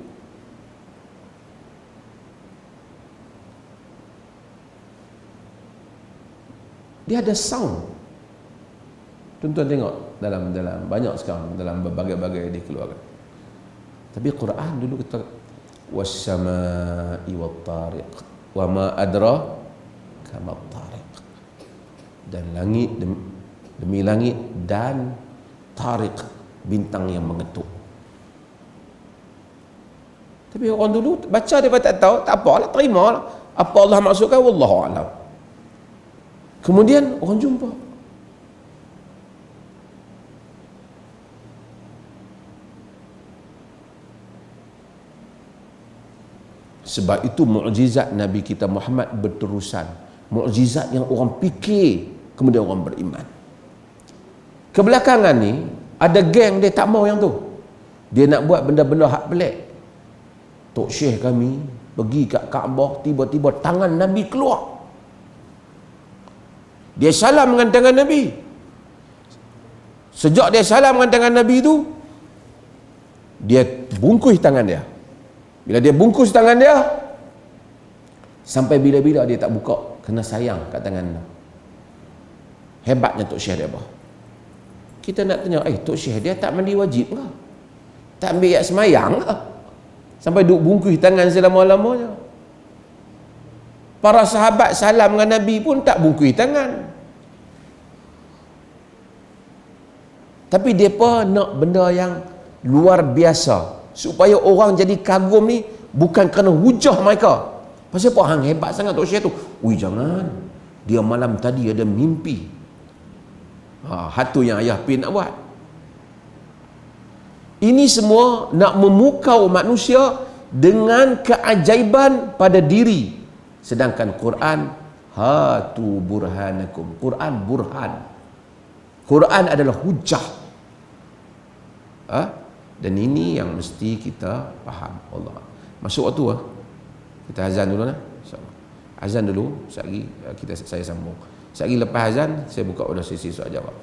Dia ada sound. Tuan-tuan tengok dalam banyak sekarang dalam berbagai-bagai dikeluarkan. Tapi Quran dulu kata was-samaa'i wat-tariq wa ma adraka mat-tariq. Dan langit demi langit dan tariq, bintang yang mengetuk. Tapi orang dulu baca dia tak tahu, tak apalah, terimalah apa Allah maksudkan, wallahu a'lam. Kemudian orang jumpa, sebab itu mukjizat Nabi kita Muhammad berterusan. Mukjizat yang orang fikir, kemudian orang beriman. Kebelakangan ni ada geng dia tak mau yang tu. Dia nak buat benda-benda hak pelik. Tok Syekh kami pergi kat Kaabah, tiba-tiba tangan Nabi keluar. Dia salam dengan tangan Nabi. Sejak dia salam dengan tangan Nabi tu, dia bungkus tangan dia. Bila dia bungkus tangan dia, sampai bila-bila dia tak buka, kena sayang kat tangan dia. Hebatnya Tok Syekh dia apa? Kita nak tanya, Tok Syekh dia tak mandi wajib ke? Tak ambil ayat semayang ke? Sampai duk bungkus tangan selama-lamanya. Para sahabat salam dengan Nabi pun tak bungkus tangan. Tapi mereka nak benda yang luar biasa, supaya orang jadi kagum ni bukan kerana hujah mereka. Pasal apa hang hebat sangat Tok Syekh tu? Ui jangan, dia malam tadi ada mimpi. Hatu yang ayah pin nak buat. Ini semua nak memukau manusia dengan keajaiban pada diri. Sedangkan Quran, hatu burhanakum. Quran burhan. Quran adalah hujah. Dan ini yang mesti kita faham. Allah. Masuk waktu kita azan dulu nah. Azan dulu, sekejap lagi saya sambung. Sekejap lagi lepas azan saya buka pada sesi soal jawab.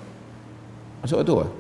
Masuk waktu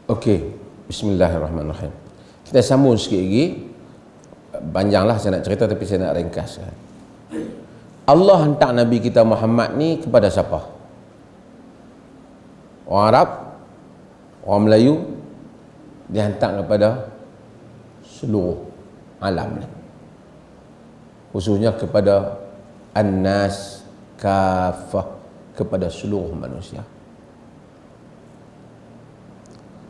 Okey, bismillahirrahmanirrahim. Kita sambung sikit lagi. Panjanglah saya nak cerita tapi saya nak ringkas. Allah hantar Nabi kita Muhammad ni kepada siapa? Orang Arab, orang Melayu, dia hantar kepada seluruh alam ni. Khususnya kepada an-nas kafah, kepada seluruh manusia.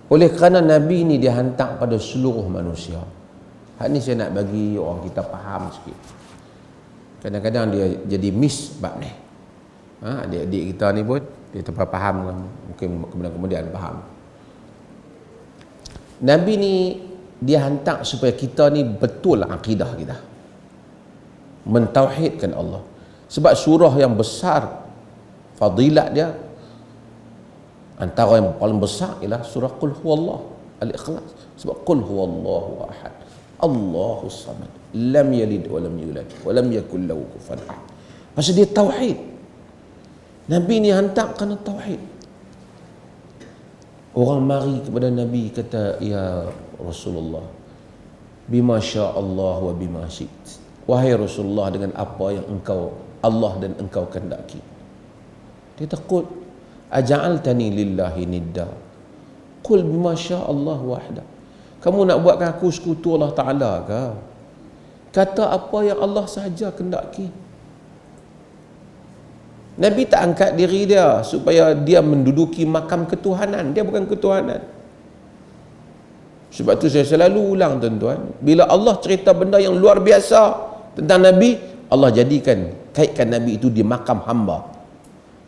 Oleh kerana Nabi ni dihantar pada seluruh manusia. Hal ni saya nak bagi orang kita faham sikit. Kadang-kadang dia jadi miss bab ni. Adik-adik kita ni pun dia terfaham, mungkin kemudian faham. Nabi ni dia hantar supaya kita ni betul akidah kita, mentauhidkan Allah. Sebab surah yang besar fadilat dia, antara yang paling besar ialah surah Qul Huwallah Al-Ikhlas. Sebab Qul Huwallahu Ahad, Allahus Samad, lam yalid wa lam yulad wa lam yakul lahu kufuwan ahad. Pasal dia tauhid. Nabi ni hantar kerana tauhid. Orang mari kepada Nabi kata, ya Rasulullah, bima sya Allah wa bima syi'ta. wahai Rasulullah, dengan apa yang engkau, Allah dan engkau kehendaki. Dia takut, aja'altani lillahi nidda, qul bima Allah wahda. Kamu nak buatkan aku sekutu Allah Ta'ala ke? Kata apa yang Allah sahaja kehendaki. Nabi tak angkat diri dia supaya dia menduduki makam ketuhanan. Dia bukan ketuhanan. Sebab tu saya selalu ulang tuan-tuan, bila Allah cerita benda yang luar biasa tentang Nabi, Allah kaitkan Nabi itu di makam hamba.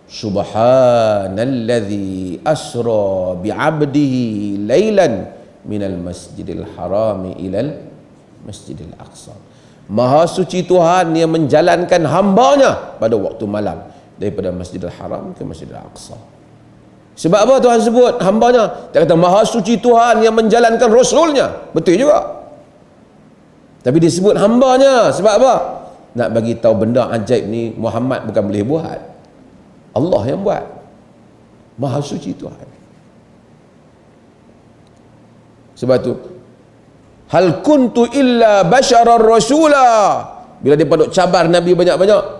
Subhanalladzi asra bi'abdihi lailan minal masjidil harami ilal masjidil aqsa. Maha suci Tuhan yang menjalankan hambanya pada waktu malam daripada Masjidil Haram ke Masjidil Aqsa. Sebab apa Tuhan sebut hambanya? Dia kata maha suci Tuhan yang menjalankan Rasulnya. Betul juga. Tapi disebut hambanya. Sebab apa? Nak bagi tahu benda ajaib ni Muhammad bukan boleh buat. Allah yang buat. Maha suci Tuhan. Sebab tu, hal kuntu illa basyarar rasula. Bila dia duk cabar Nabi banyak-banyak,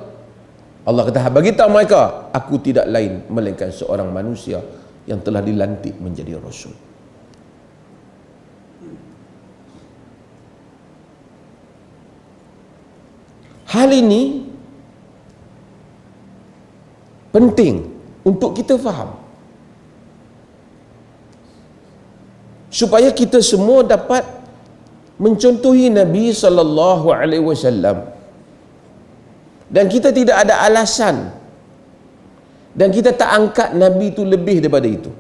Allah kata, bagi tahu mereka, aku tidak lain melainkan seorang manusia yang telah dilantik menjadi rasul. Hal ini penting untuk kita faham, supaya kita semua dapat mencontohi Nabi sallallahu alaihi wasallam. Dan kita tidak ada alasan, dan kita tak angkat Nabi itu lebih daripada itu.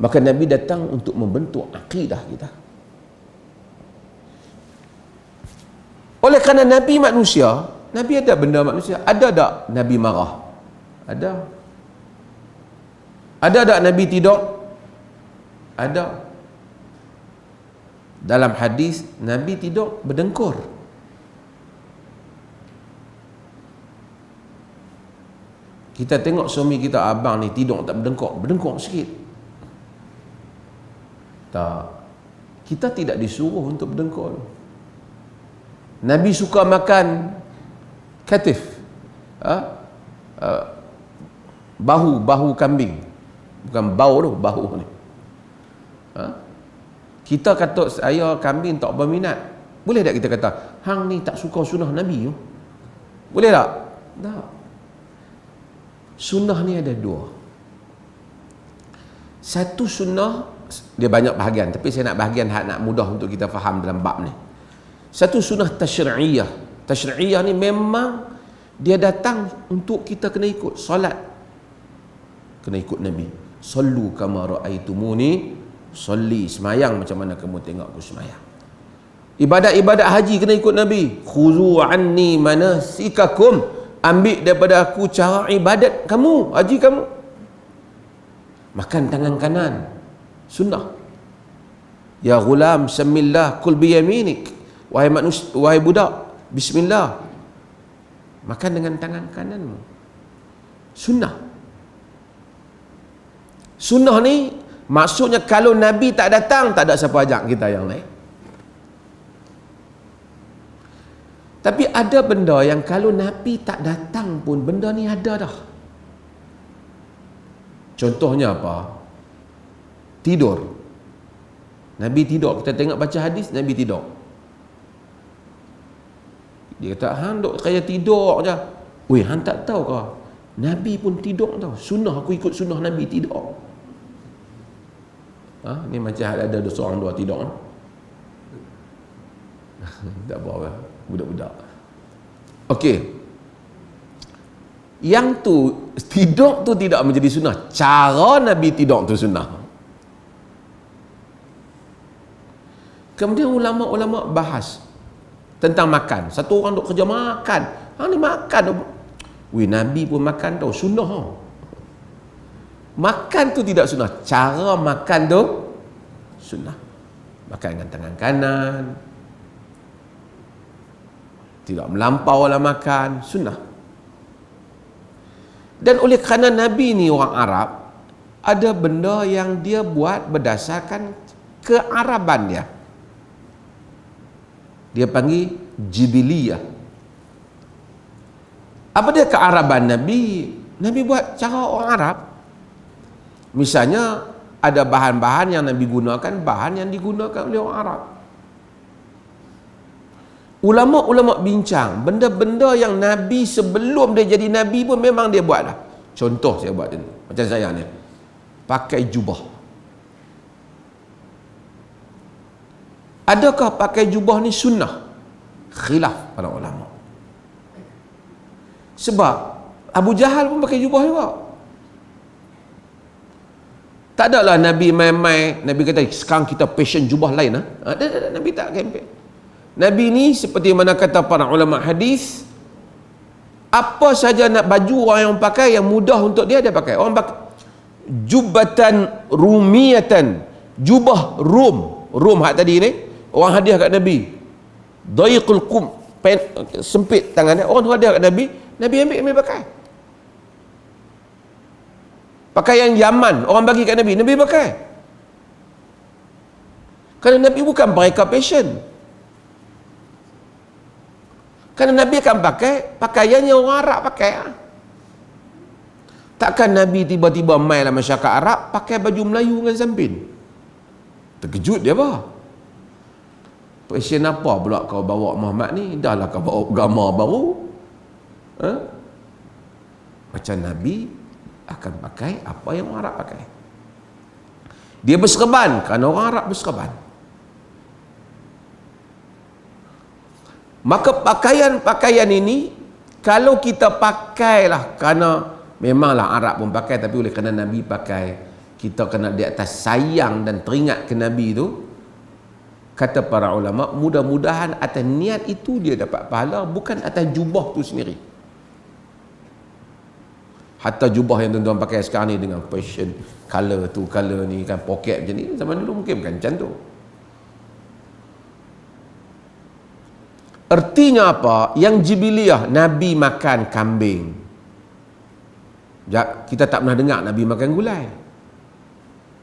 Maka Nabi datang untuk membentuk akidah kita. Oleh kerana Nabi manusia, Nabi ada benda manusia. Ada tak Nabi marah? Ada. Ada tak Nabi tidur? Ada. Dalam hadis, Nabi tidur berdengkur. Kita tengok suami kita, abang ni tidur tak berdengkur sikit. Tak. Kita tidak disuruh untuk berdengkur. Nabi suka makan katif. Bahu kambing. Bukan bau tu, bahu ni. Kita kata saya kambing tak berminat. Boleh tak kita kata, hang ni tak suka sunnah Nabi tu? Boleh tak? Tak. Sunnah ni ada dua. Satu sunnah, dia banyak bahagian, tapi saya nak bahagian nak mudah untuk kita faham dalam bab ni. Satu sunnah tasyri'iyah. Tasyri'iyah ni memang dia datang untuk kita kena ikut. Solat kena ikut Nabi. Sallu kama ra'aitumuni salli. Semayang macam mana kamu tengok aku semayang. Ibadat-ibadat haji kena ikut Nabi. Khuzu anni manasikakum. Ambil daripada aku cara ibadat kamu, haji kamu. Makan tangan kanan, sunnah. Ya ghulam samillah kul biyaminik. Wahai budak, bismillah. Makan dengan tangan kananmu. Sunnah. Sunnah ni maksudnya kalau Nabi tak datang, tak ada siapa ajak kita yang lain. Tapi ada benda yang kalau Nabi tak datang pun benda ni ada dah. Contohnya apa? Tidur. Nabi tidur. Kita tengok baca hadis, Nabi tidur. Dia kata, hang duk kaya tidur je. Weh, hang tak tahu ke? Nabi pun tidur tau. Sunnah, aku ikut sunnah Nabi tidur. Ni macam ada seorang dua tidur. Tak apa. Budak-budak. Okey. Yang tu tidur tu tidak menjadi sunnah. Cara Nabi tidur tu sunnah. Kemudian ulama-ulama bahas tentang makan. Satu orang duk kerja makan. Hang ni makan. Weh, Nabi pun makan tau, sunnah. Makan tu tidak sunnah. Cara makan tu sunnah. Makan dengan tangan kanan. Tidak melampau lah makan, sunnah. Dan oleh kerana Nabi ni orang Arab, ada benda yang dia buat berdasarkan kearaban dia. Dia panggil jibiliyah. Apa dia kearaban Nabi? Nabi buat cara orang Arab. Misalnya ada bahan-bahan yang Nabi gunakan, bahan yang digunakan oleh orang Arab. Ulama-ulama bincang, benda-benda yang Nabi sebelum dia jadi Nabi pun memang dia buat dah. Contoh saya buat ni, macam saya ni, pakai jubah. Adakah pakai jubah ni sunnah? Khilaf para ulama. Sebab Abu Jahal pun pakai jubah juga. Tak adalah Nabi main-main, Nabi kata sekarang kita passion jubah lain lah. Nabi tak kempen. Nabi ni seperti mana kata para ulama hadis, apa saja nak baju orang yang pakai yang mudah untuk dia pakai. Orang pakai jubbatan rumiyatan, jubah rum hak tadi ni orang hadiah kat Nabi. Daiqul qum, sempit tangan dia, orang tu hadiah kat Nabi, Nabi ambil pakai. Pakaian Yaman orang bagi kat Nabi, Nabi pakai. Kerana Nabi bukan mereka passion. Kerana Nabi akan pakai pakaian yang orang Arab pakai. Takkan Nabi tiba-tiba main dalam masyarakat Arab pakai baju Melayu dengan sampin. Terkejut dia apa? Passion apa pula kau bawa Muhammad ni? Dah lah kau bawa agama baru. Macam Nabi akan pakai apa yang orang Arab pakai. Dia berserban kerana orang Arab berserban. Maka pakaian-pakaian ini kalau kita pakailah kerana memanglah Arab pun pakai, tapi oleh kerana Nabi pakai, kita kena di atas sayang dan teringat ke Nabi itu. Kata para ulama, mudah-mudahan atas niat itu dia dapat pahala, bukan atas jubah tu sendiri. Hatta jubah yang tuan-tuan pakai sekarang ni dengan fashion, color tu, color ni kan, poket macam ni, zaman dulu mungkin bukan macam tu. Artinya apa? Yang jibiliyah, Nabi makan kambing. Kita tak pernah dengar Nabi makan gulai.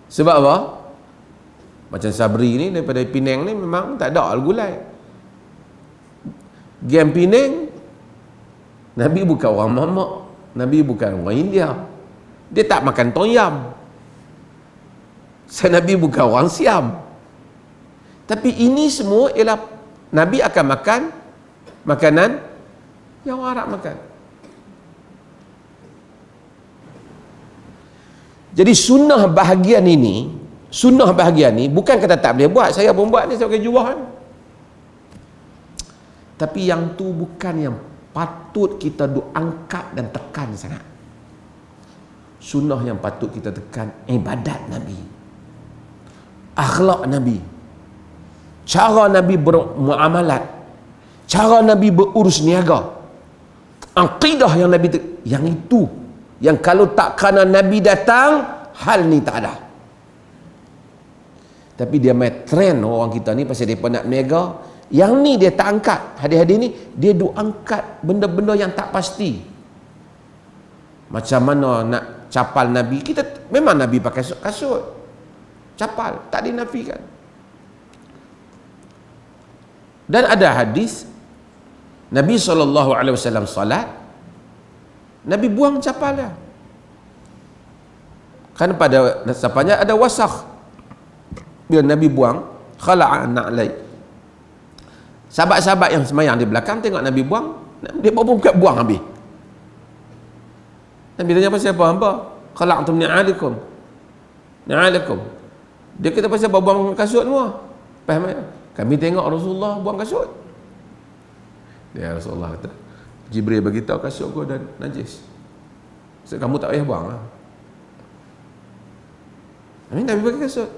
Sebab apa? Macam Sabri ni daripada Penang ni memang tak ada gulai. Game Penang, Nabi bukan orang mamak, Nabi bukan orang India. Dia tak makan tom yam. Nabi bukan orang Siam. Tapi ini semua ialah Nabi akan makan makanan yang orang Arab makan. Jadi sunnah bahagian ini bukan kata tak boleh buat, saya pun buat ni, saya pakai jubah kan. Tapi yang tu bukan yang patut kita angkat dan tekan sangat. Sunnah yang patut kita tekan ibadat Nabi, akhlak Nabi, cara Nabi bermuamalat, cara Nabi berurus niaga, akidah yang Nabi yang itu, yang kalau tak kerana Nabi datang, hal ni tak ada. Tapi dia main trend orang kita ni pasal mereka nak niaga. Yang ni dia tak angkat, hadis-hadis ni dia duk angkat benda-benda yang tak pasti. Macam mana nak capal Nabi, kita memang Nabi pakai kasut capal, tak dinafikan. Dan ada hadis Nabi SAW salat, Nabi buang capal dia. Kan pada nasabahnya ada wasakh. Bila Nabi buang, khala'a na'lai. Sahabat-sahabat yang semayang di belakang tengok Nabi buang, dia pun buang habis. Nabi tanya pasal apa hamba? Khala'tum ni'alikum. Ni'alikum. Dia kata pasal apa buang kasut semua? Faham tak? Kami tengok Rasulullah buang kasut. Dia Rasulullah kata, Jibril beritahu kasut kau dah najis. So, kamu tak payah buang lah. Nabi pakai kasut.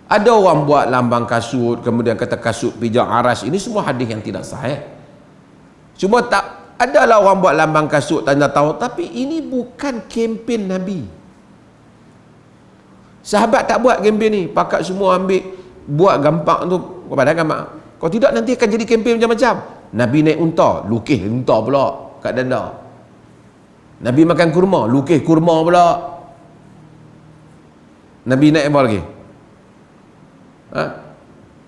Ada orang buat lambang kasut, kemudian kata kasut pijak aras. Ini semua hadis yang tidak sahih. Cuma tak adalah orang buat lambang kasut tanda tahu, tapi ini bukan kempen Nabi. Sahabat tak buat kempen ni, pakat semua ambil buat gampak tu kepada gampak. Kalau tidak nanti akan jadi kempen macam-macam. Nabi naik unta, lukis unta pula kat dada. Nabi makan kurma, lukis kurma pula. Nabi naik apa lagi?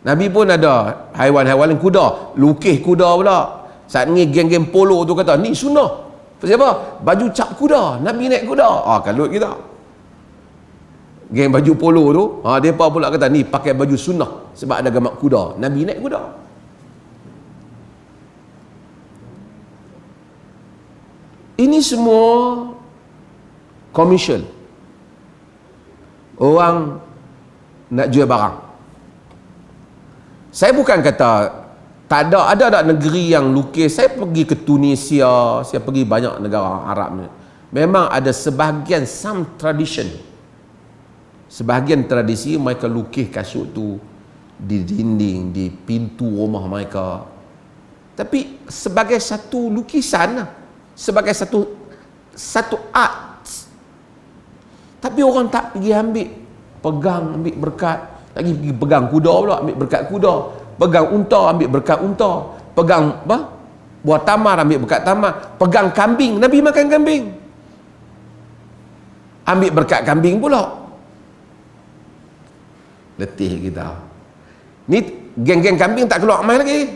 Nabi pun ada haiwan-haiwan kuda, lukis kuda pula. Saat ni geng-geng polo tu kata ni sunnah. Pasal apa? Baju cap kuda, Nabi naik kuda. Kalut kita. Geng baju polo tu, depa pula kata ni pakai baju sunnah sebab ada gambar kuda, Nabi naik kuda. Ini semua commercial. Orang nak jual barang. Saya bukan kata tak ada negeri yang lukis. Saya pergi ke Tunisia, saya pergi banyak negara Arab ni. Memang ada sebahagian some tradition. Sebahagian tradisi mereka lukis kasut tu di dinding, di pintu rumah mereka. Tapi sebagai satu lukisan, sebagai satu art. Tapi orang tak pergi pegang ambil berkat, lagi pergi pegang kuda pula ambil berkat kuda, pegang unta ambil berkat unta, pegang buah tamar ambil berkat tamar, pegang kambing, Nabi makan kambing, ambil berkat kambing pula. Letih kita ni, geng-geng kambing tak keluar mai lagi,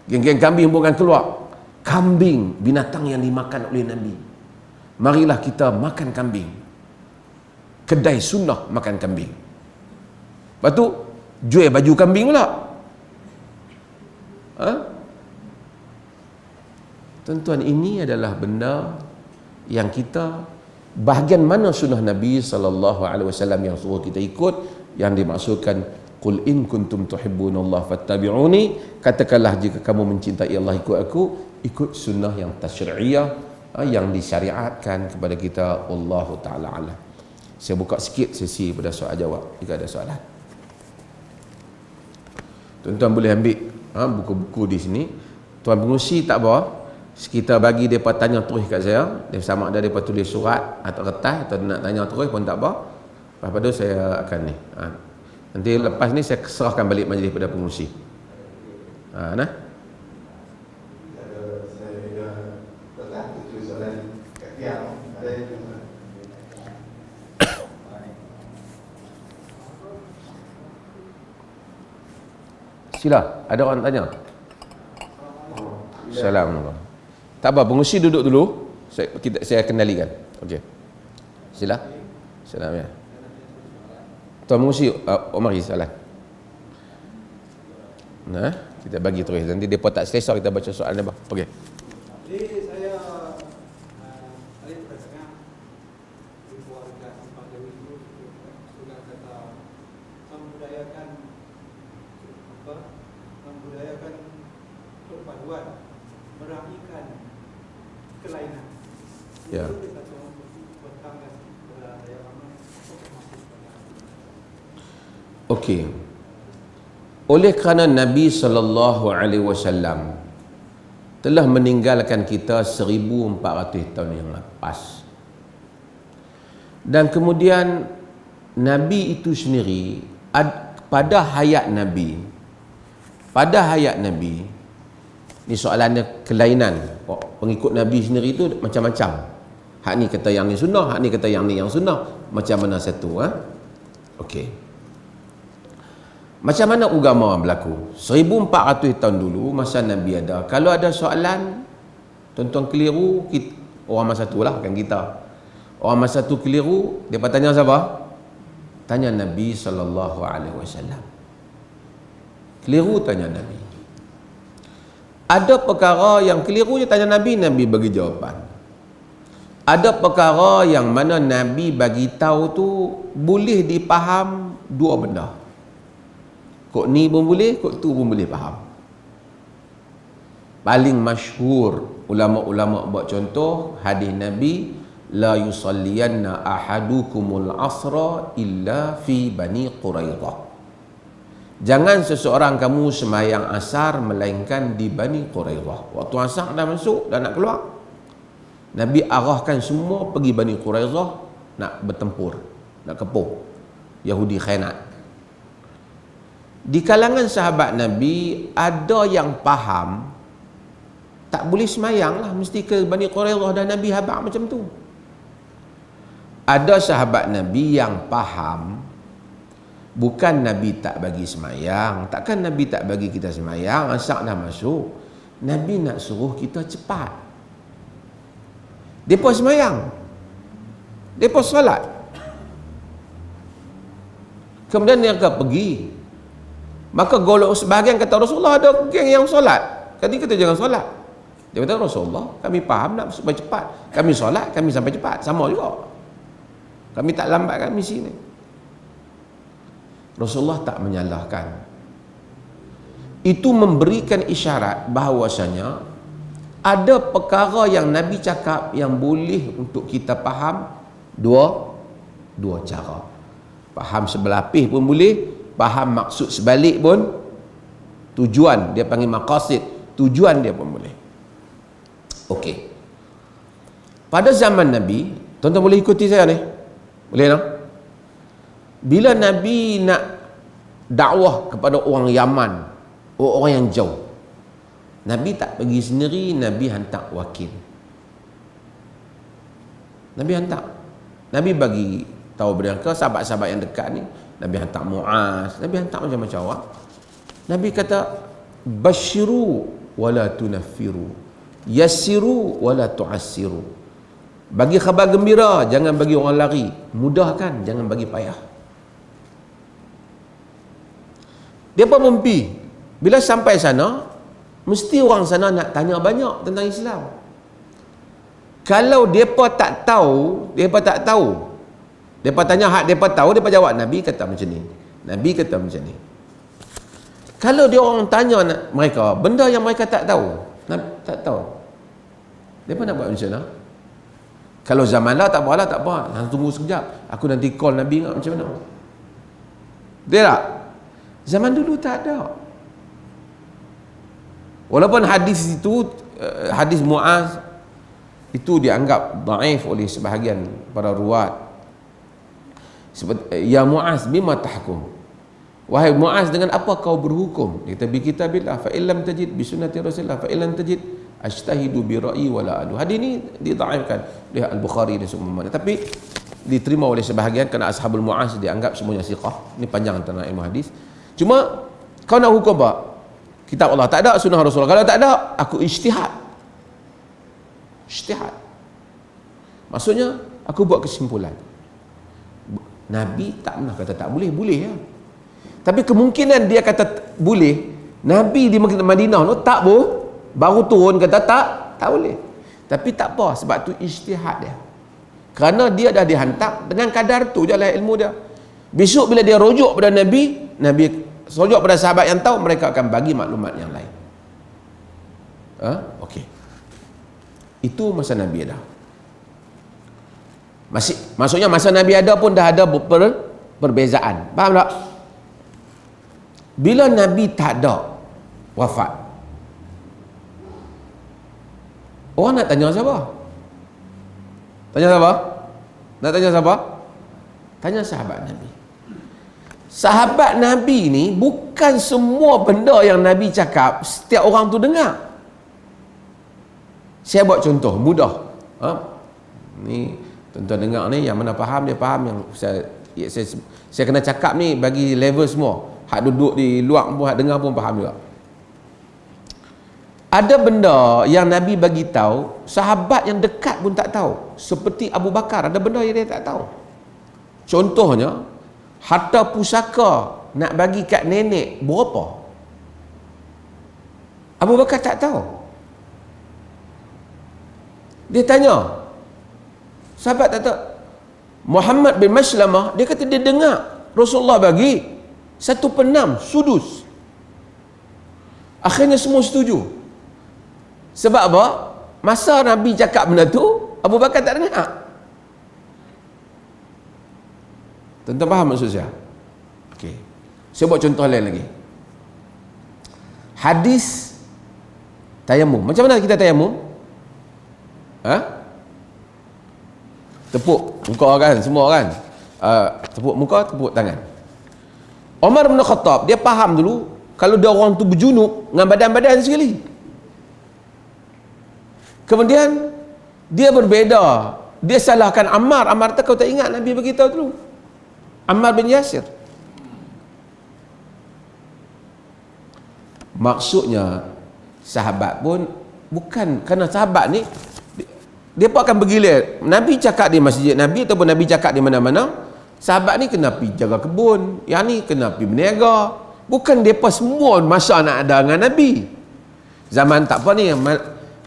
geng-geng kambing bukan keluar. Kambing binatang yang dimakan oleh Nabi, marilah kita makan kambing. Kedai sunnah makan kambing. Lepas tu jual baju kambing pula. Tuan-tuan, ini adalah benda yang kita, bahagian mana sunnah Nabi SAW yang suruh kita ikut, yang dimaksudkan qul in kuntum tuhibbunallaha fattabi'uni, katakanlah jika kamu mencintai Allah ikut aku, ikut sunnah yang tasyri'iyah, yang disyariatkan kepada kita. Wallahu ta'ala alam. Saya buka sikit sesi pada soal jawab jika ada soalan. Tuan-tuan boleh ambil buku-buku di sini. Tuan pengurusi tak apa, kita bagi mereka tanya terus kat saya, dia sama ada mereka tulis surat atau kertas atau nak tanya terus pun tak apa. Lepas tu saya akan ni nanti lepas ni saya serahkan balik majlis pada pengurusi. Nah, sila, ada orang tanya? Assalamualaikum. Tak apa, pengurusi duduk dulu. Saya kendalikan. Okey. Sila. Salam ya. Tuan pengurusi, mari salam. Nah, kita bagi terus. Nanti depa tak selesa kita baca soalan dia. Okey. Jadi saya tadi bertanya di keluarga Pak Dewi itu sudah kata membudayakan perpaduan, merapikan kelainan. Ya. Okey. Oleh kerana Nabi SAW telah meninggalkan kita 1400 tahun yang lepas, dan kemudian Nabi itu sendiri pada hayat Nabi ni soalannya kelainan pengikut Nabi sendiri itu macam-macam. Hak ni kata yang ni sunnah, hak ni kata yang ni yang sunnah. Macam mana satu? Okey. Macam mana agama berlaku? 1400 tahun dulu masa Nabi ada, kalau ada soalan tuan-tuan keliru, orang masa tu lah, kan kita. Orang masa tu keliru, dia tanya siapa? Tanya Nabi SAW. Keliru tanya Nabi. Ada perkara yang keliru je tanya Nabi, Nabi bagi jawapan. Ada perkara yang mana Nabi bagi tahu tu boleh dipaham dua benda. Kok ni pun boleh, kok tu pun boleh faham. Paling masyhur ulama-ulama buat contoh hadis Nabi, la yusalliyanna ahadukumul asra illa fi Bani Quraidah. Jangan seseorang kamu sembahyang asar melainkan di Bani Quraidah. Waktu asar dah masuk, dah nak keluar, Nabi arahkan semua pergi Bani Quraidah nak bertempur, nak kepung Yahudi khianat. Di kalangan sahabat Nabi ada yang faham tak boleh semayang lah, mesti ke Bani Quraidah, dan Nabi habaq macam tu. Ada sahabat Nabi yang faham Bukan Nabi tak bagi semayang. Takkan Nabi tak bagi kita semayang, asal dah masuk. Nabi nak suruh kita cepat. Depa semayang, depa solat, kemudian mereka pergi. Maka golok sebahagian kata Rasulullah, ada geng yang solat, tadi kita jangan solat. Dia kata, Rasulullah, kami faham nak supaya cepat, kami solat, kami sampai cepat, sama juga, kami tak lambat kat misi ni. Rasulullah tak menyalahkan. Itu memberikan isyarat bahawasanya ada perkara yang Nabi cakap yang boleh untuk kita faham dua cara. Faham sebelah pih pun boleh, faham maksud sebalik pun, tujuan dia panggil maqasid, tujuan dia pun boleh. Okey. Pada zaman Nabi, tuan-tuan boleh ikuti saya ni? Boleh tak? Bila Nabi nak dakwah kepada orang Yaman, orang yang jauh, Nabi tak pergi sendiri, Nabi hantar wakil. Nabi hantar. Nabi bagi tahu mereka, sahabat-sahabat yang dekat ni, Nabi hantar Muaz, Nabi hantar macam-macam orang. Nabi kata, basyiru wala tunaffiru, yassiru wala tu'assiru. Bagi khabar gembira, jangan bagi orang lari. Mudahkan, jangan bagi payah. Dia pun mimpi. Bila sampai sana, mesti orang sana nak tanya banyak tentang Islam. Kalau mereka tak tahu, mereka tanya hak mereka tahu, mereka jawab, Nabi kata macam ni, Nabi kata macam ni. Kalau dia orang tanya mereka benda yang mereka tak tahu, mereka nak buat macam mana? Kalau zaman lah tak apalah, tak apa, tunggu sekejap, aku nanti call Nabi ingat macam mana. Dia tak? Zaman dulu tak ada. Walaupun hadis itu, hadis Muaz itu dianggap dhaif oleh sebahagian para ruwat. Ya Muaz, bima tahkum? Wahai Muaz, dengan apa kau berhukum? Dia kata, bi kitabillah fa illam tajid, bi sunnati Rasulillah fa illam tajid, ajtahidu bi ra'yi wala adu. Hadis ini didhaifkan oleh Al-Bukhari dan seumpamanya, tapi diterima oleh sebahagian kerana ashabul Muaz dianggap semuanya siqah. Ini panjang tentang ilmu hadis. Cuma kau nak hukum apa? Kitab Allah tak ada, sunnah Rasulullah. Kalau tak ada, aku ijtihad. Ijtihad. Maksudnya, aku buat kesimpulan. Nabi tak pernah kata tak boleh, boleh ya. Tapi kemungkinan dia kata boleh, Nabi di Madinah tu tak boleh, baru turun kata tak boleh. Tapi tak apa, sebab tu ijtihad dia. Kerana dia dah dihantar dengan kadar tu je lah ilmu dia. Besok bila dia rujuk pada Nabi rujuk pada sahabat yang tahu, mereka akan bagi maklumat yang lain. Okey. Itu masa Nabi ada. Maksudnya masa Nabi ada pun dah ada perbezaan. Faham tak? Bila Nabi tak ada, wafat, orang nak tanya siapa? Tanya siapa? Nak tanya siapa? Tanya sahabat Nabi. Sahabat Nabi ni bukan semua benda yang Nabi cakap setiap orang tu dengar. Saya buat contoh mudah. Ni tuan-tuan dengar ni, yang mana faham dia faham, yang saya kena cakap ni bagi level semua. Hak duduk di luar pun, hak dengar pun faham juga. Ada benda yang Nabi bagi tahu, sahabat yang dekat pun tak tahu. Seperti Abu Bakar, ada benda yang dia tak tahu. Contohnya, harta pusaka nak bagi kat nenek berapa? Abu Bakar tak tahu. Dia tanya, sahabat tak tahu. Muhammad bin Maslamah, dia kata dia dengar Rasulullah bagi 1/6 sudus. Akhirnya semua setuju. Sebab apa? Masa Nabi cakap benda tu, Abu Bakar tak dengar. Tuan-tuan faham maksud saya? Okey. Saya buat contoh lain lagi. Hadis tayamum. Macam mana kita tayamum? Tepuk muka kan, semua kan? Tepuk muka, tepuk tangan. Umar bin Khattab, dia faham dulu kalau dia orang tu berjunub dengan badan-badan sekali. Kemudian dia berbeza. Dia salahkan Ammar. Ammar tak, kau tak ingat Nabi beritahu dulu? Ammar bin Yasir. Maksudnya sahabat pun bukan kerana sahabat ni dia pun akan bergilir. Nabi cakap di masjid Nabi ataupun Nabi cakap di mana-mana, sahabat ni kena pergi jaga kebun, yang ni kena pergi berniaga. Bukan mereka semua masa nak ada dengan Nabi. Zaman tak apa ni,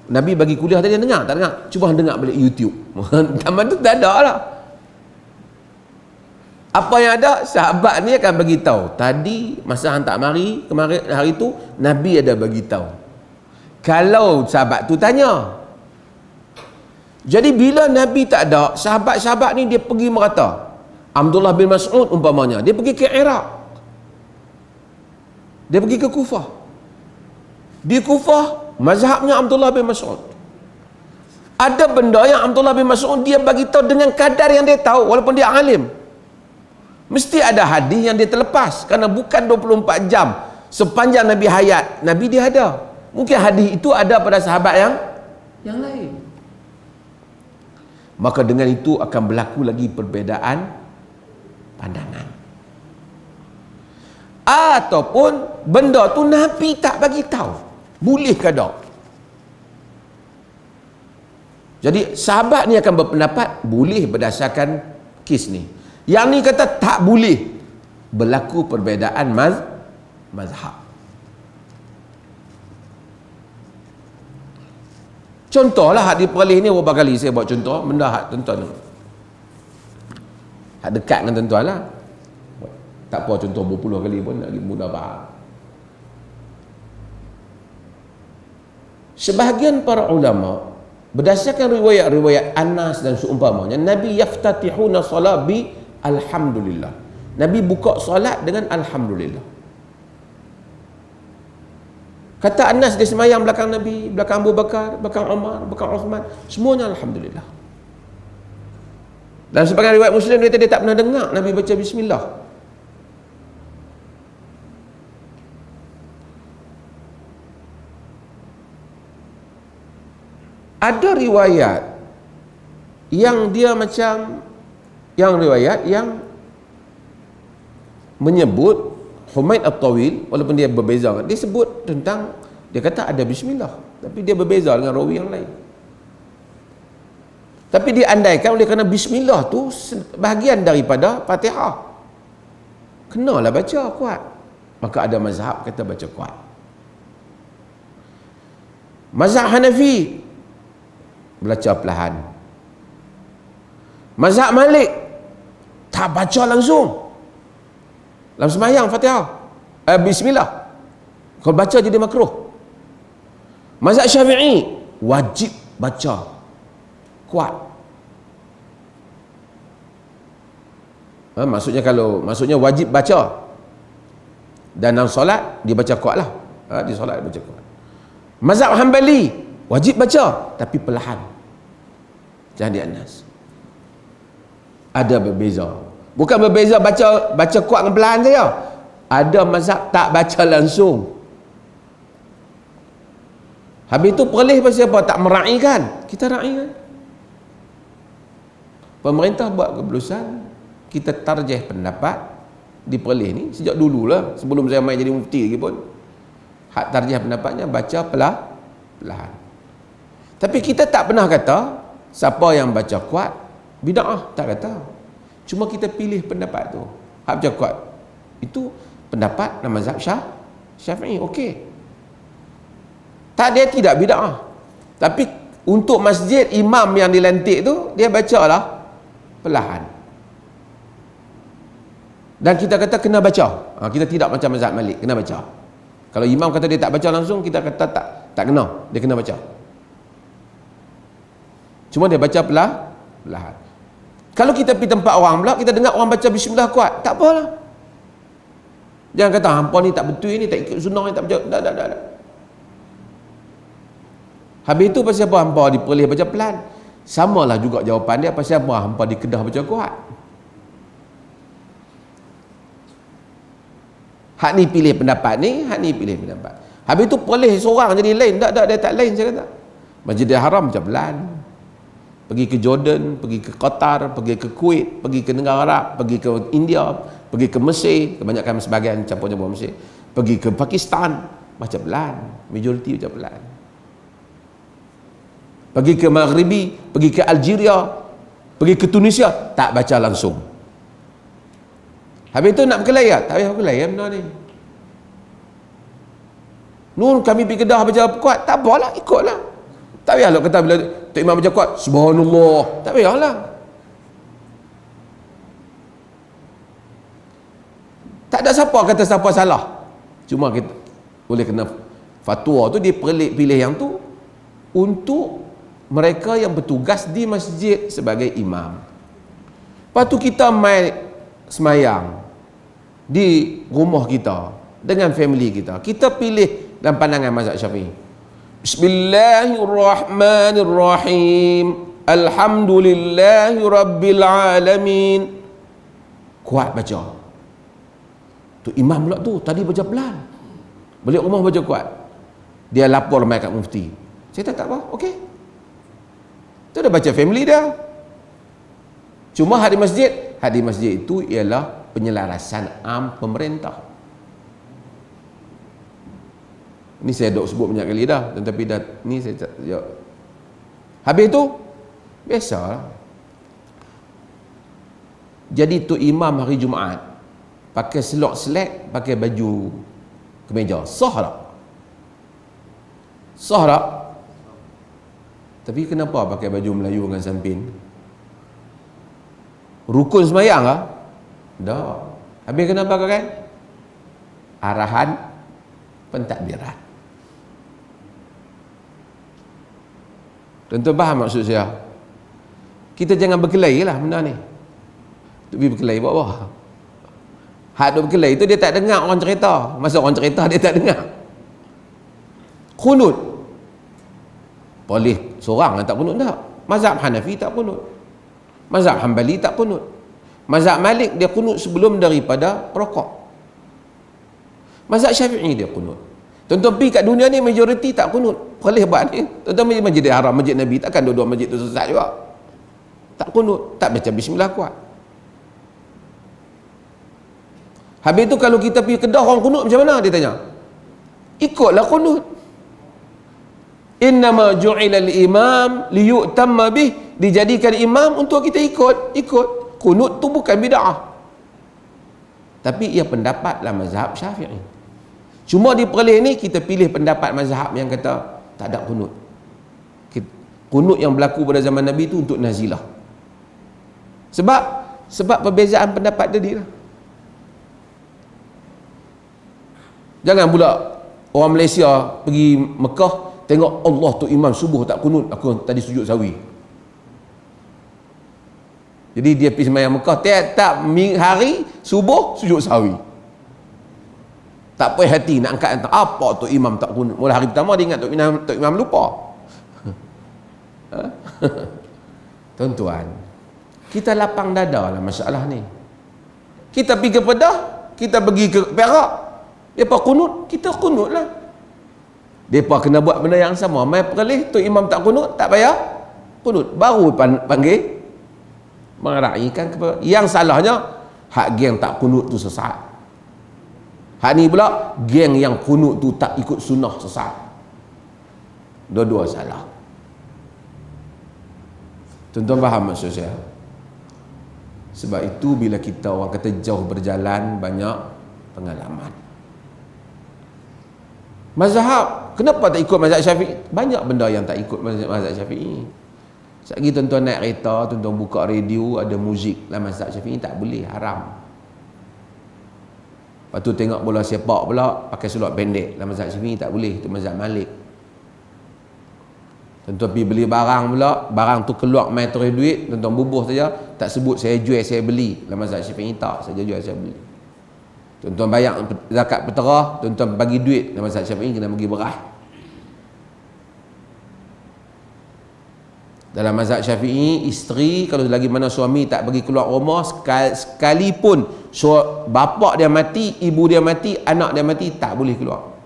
Nabi bagi kuliah tadi, dengar tak dengar? Cuba dengar balik YouTube. Zaman tu tak ada lah. Apa yang ada, sahabat ni akan bagi tahu. Tadi masa hang tak mari, kemarin hari tu Nabi ada bagi tahu. Kalau sahabat tu tanya. Jadi bila Nabi tak ada, sahabat-sahabat ni dia pergi merata. Abdullah bin Mas'ud umpamanya, dia pergi ke Iraq. Dia pergi ke Kufah. Di Kufah, mazhabnya Abdullah bin Mas'ud. Ada benda yang Abdullah bin Mas'ud dia bagi tahu dengan kadar yang dia tahu, walaupun dia alim. Mesti ada hadis yang dia terlepas, kerana bukan 24 jam sepanjang Nabi hayat, Nabi dia ada. Mungkin hadis itu ada pada sahabat yang lain. Maka dengan itu akan berlaku lagi perbezaan pandangan. Ataupun benda tu Nabi tak bagi tahu. Boleh ke tak? Jadi sahabat ni akan berpendapat boleh berdasarkan kes ni. Yang ni kata tak boleh. Berlaku perbezaan mazhab. Contohlah hak di Perlis ni berapa kali saya buat contoh benda hak tuan-tuan. Hak dekat dengan tuan-tuan lah. Tak apa contoh berpuluh kali pun nak mudah faham. Sebahagian para ulama berdasarkan riwayat-riwayat Anas dan seumpamanya, Nabi yaftatihuna salat bi alhamdulillah. Nabi buka solat dengan alhamdulillah. Kata Anas dia semayang belakang Nabi, belakang Abu Bakar, belakang Umar, belakang Uthman, semuanya alhamdulillah. Dalam sebagian riwayat Muslim dia tak pernah dengar Nabi baca bismillah. Ada riwayat yang dia macam riwayat yang menyebut Humaid At-Tawil, walaupun dia berbeza, dia sebut tentang, dia kata ada bismillah, tapi dia berbeza dengan rawi yang lain. Tapi dia andaikan oleh kerana bismillah tu bahagian daripada Fatihah, kenalah baca kuat. Maka ada mazhab kata baca kuat. Mazhab Hanafi baca perlahan. Mazhab Malik tak baca langsung dalam sembahyang Fatihah, bismillah. Kalau baca jadi makruh. Mazhab Syafi'i wajib baca kuat. Maksudnya wajib baca. Dan dalam solat dia baca kuat lah. Di solat dia baca kuat. Mazhab Hanbali wajib baca tapi perlahan. Jangan di Anas. Ada berbeza. Bukan berbeza baca kuat dengan perlahan saja. Ada mazhab tak baca langsung. Habis itu Perlis pasal apa? Tak meraihkan. Kita raihkan. Pemerintah buat keputusan, kita tarjih pendapat di Perlis ni sejak dululah, sebelum saya main jadi mufti lagi pun. Hak tarjih pendapatnya baca perlahan. Tapi kita tak pernah kata siapa yang baca kuat bid'ah, tak kata. Cuma kita pilih pendapat tu. Hak baca kuat itu pendapat dalam mazhab Syafi'i, okey. Dia tidak bid'ah. Tapi untuk masjid imam yang dilantik tu dia bacalah perlahan. Dan kita kata kena baca. Kita tidak macam mazhab Malik, kena baca. Kalau imam kata dia tak baca langsung, kita kata tak kena, dia kena baca. Cuma dia baca perlahan. Kalau kita pergi tempat orang pula, kita dengar orang baca bismillah kuat, tak apalah. Jangan kata hampa ni tak betul, ni tak ikut sunnah, ni tak baca. Tak. Habis itu pasal apa hampa di Perlis baca pelan? Samalah juga jawapan dia, pasal apa hampa di Kedah baca kuat. Hak ni pilih pendapat ni, hak ni pilih pendapat. Habis itu Perlis seorang jadi lain. Tak, dia tak lain saya kata. Masjidil Haram baca pelan. Pergi ke Jordan, pergi ke Qatar, pergi ke Kuwait, pergi ke negara Arab, pergi ke India, pergi ke Mesir, kebanyakan sebahagian campur-campur Mesir, pergi ke Pakistan, baca pelan, majoriti baca pelan. Pergi ke Maghribi, pergi ke Algeria, pergi ke Tunisia, tak baca langsung. Habis itu nak berkelahi, tak payah berkelahi benda ni. Nun kami pergi Kedah baca kuat, tak apalah, ikutlah. Tak payahlah kata bila Tok Imam baca kuat, subhanallah, tak payahlah. Tak ada siapa kata siapa salah. Cuma kita boleh kena fatwa tu, dia pilih yang tu untuk mereka yang bertugas di masjid sebagai imam. Lepas tu kita mai semayang di rumah kita dengan family kita. Kita pilih dalam pandangan mazhab Syafi'i. Bismillahirrahmanirrahim. Alhamdulillahirabbil alamin. Kuat baca. Tu imam pula tu tadi baca pelan. Balik rumah baca kuat. Dia lapor mai kat mufti. Saya tak apa, okey. Tu dah baca family dia. Cuma hadis masjid itu ialah penyelarasan am pemerintah. Ni saya dah sebut banyak kali dah, tetapi dah ni saya ya. Habis tu biasalah. Jadi tu imam hari Jumaat pakai selok-selek, pakai baju kemeja. Sah tak? Sah tak? Tapi kenapa pakai baju Melayu dengan sampin? Rukun semayang lah? Tak. Habis kenapa pakai? Arahan pentadbiran. Tentu faham maksud saya. Kita jangan berkelahi lah benda ni. Tu pergi berkelahi buat apa? Hak duk berkelahi tu dia tak dengar orang cerita. Masa orang cerita dia tak dengar. Kunut. Boleh seorang tak kunut tak. Mazhab Hanafi tak kunut. Mazhab Hanbali tak kunut. Mazhab Malik dia kunut sebelum daripada rokok. Mazhab Syafi'i dia kunut. Tuan-tuan pergi kat dunia ni majoriti tak kunut. Boleh buat ni. Tuan-tuan Masjid Haram, Masjid Nabi, takkan dua-dua masjid tu sesat juga. Tak kunut, tak baca bismillah kuat. Habis tu kalau kita pergi Kedah orang kunut macam mana dia tanya? Ikutlah kunut. Innama ju'ila al-imam liyu'tamma bih, dijadikan imam untuk kita ikut. Kunut tu bukan bid'ah. Tapi ia pendapatlah mazhab Syafi'i. Cuma di perleh ni kita pilih pendapat mazhab yang kata tak ada kunut. Kunut yang berlaku pada zaman Nabi tu untuk nazilah. Sebab perbezaan pendapat tadi lah. Jangan pula orang Malaysia pergi Mekah tengok Allah tu imam subuh tak kunut, aku tadi sujud sawi. Jadi dia pergi sembahyang Mekah tiap-tiap hari subuh sujud sawi. Tak puas hati nak angkat apa tu imam tak kunut. Mula hari pertama dia ingat Tok Imam lupa. Tuan-tuan, kita lapang dada lah masalah ni. Kita pergi ke Pedah, kita pergi ke Perak, depa kunut, kita kunut lah. Depa kena buat benda yang sama. Mai perlih tu imam tak kunut, tak payah kunut. Baru panggil meraihkan kepada yang salahnya hak geng tak kunut tu sesat. Hak ni pula geng yang kunut tu tak ikut sunnah sesat. Dua-dua salah. Tuan-tuan faham maksud saya? Sebab itu bila kita orang kata jauh berjalan, banyak pengalaman. Mazhab, kenapa tak ikut mazhab Syafi'i? Banyak benda yang tak ikut mazhab Syafi'i. Sekali tuan-tuan naik kereta, tuan-tuan buka radio, ada muzik dalam mazhab Syafi'i, tak boleh, haram. Lepas tu tengok bola sepak pula, pakai seluar pendek dalam mazhab Syafi'i, tak boleh, itu mazhab Malik. Tuan-tuan pergi beli barang pula, barang tu keluar main terus duit, tuan-tuan bubuh saja, tak sebut saya jual, saya beli. Dalam mazhab Syafi'i tak, saya jual, saya beli. Tuan-tuan bayar zakat peterah, tuan-tuan bagi duit. Dalam mazhab Syafi'i kena bagi beras. Dalam mazhab Syafi'i, isteri kalau lagi mana suami tak bagi keluar rumah, sekalipun bapak dia mati, ibu dia mati, anak dia mati, tak boleh keluar.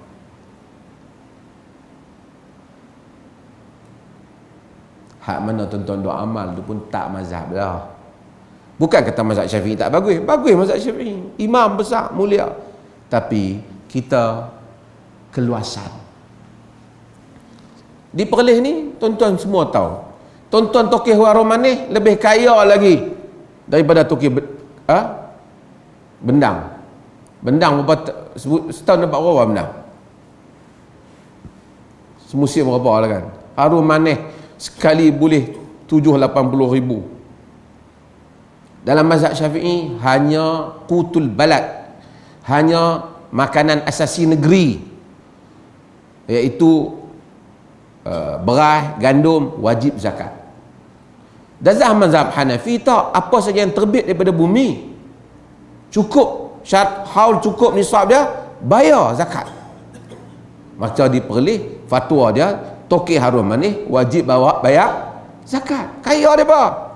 Hak mana tuan-tuan doa amal tu pun tak mazhab lah. Bukan kata mazhab Syafi'i tak bagus. Bagus mazhab Syafi'i. Imam besar, mulia. Tapi kita keluasan. Di Perlis ni tuan-tuan semua tahu, tuan-tuan Tokeh Warung Manis lebih kaya lagi daripada Tokeh Bendang. Bendang berapa setahun dapat berapa Bendang? Semusim berapa lah kan? Harum Manis sekali boleh 7-80 ribu. Dalam mazhab Syafi'i hanya qutul balad, hanya makanan asasi negeri, iaitu beras, gandum, wajib zakat. Dan mazhab Hanafi tak, apa saja yang terbit daripada bumi cukup, syarat haul cukup nisab dia, bayar zakat. Macam di Perlis fatwa dia Tokeh Harum Manis wajib bayar zakat. Kaya dia apa?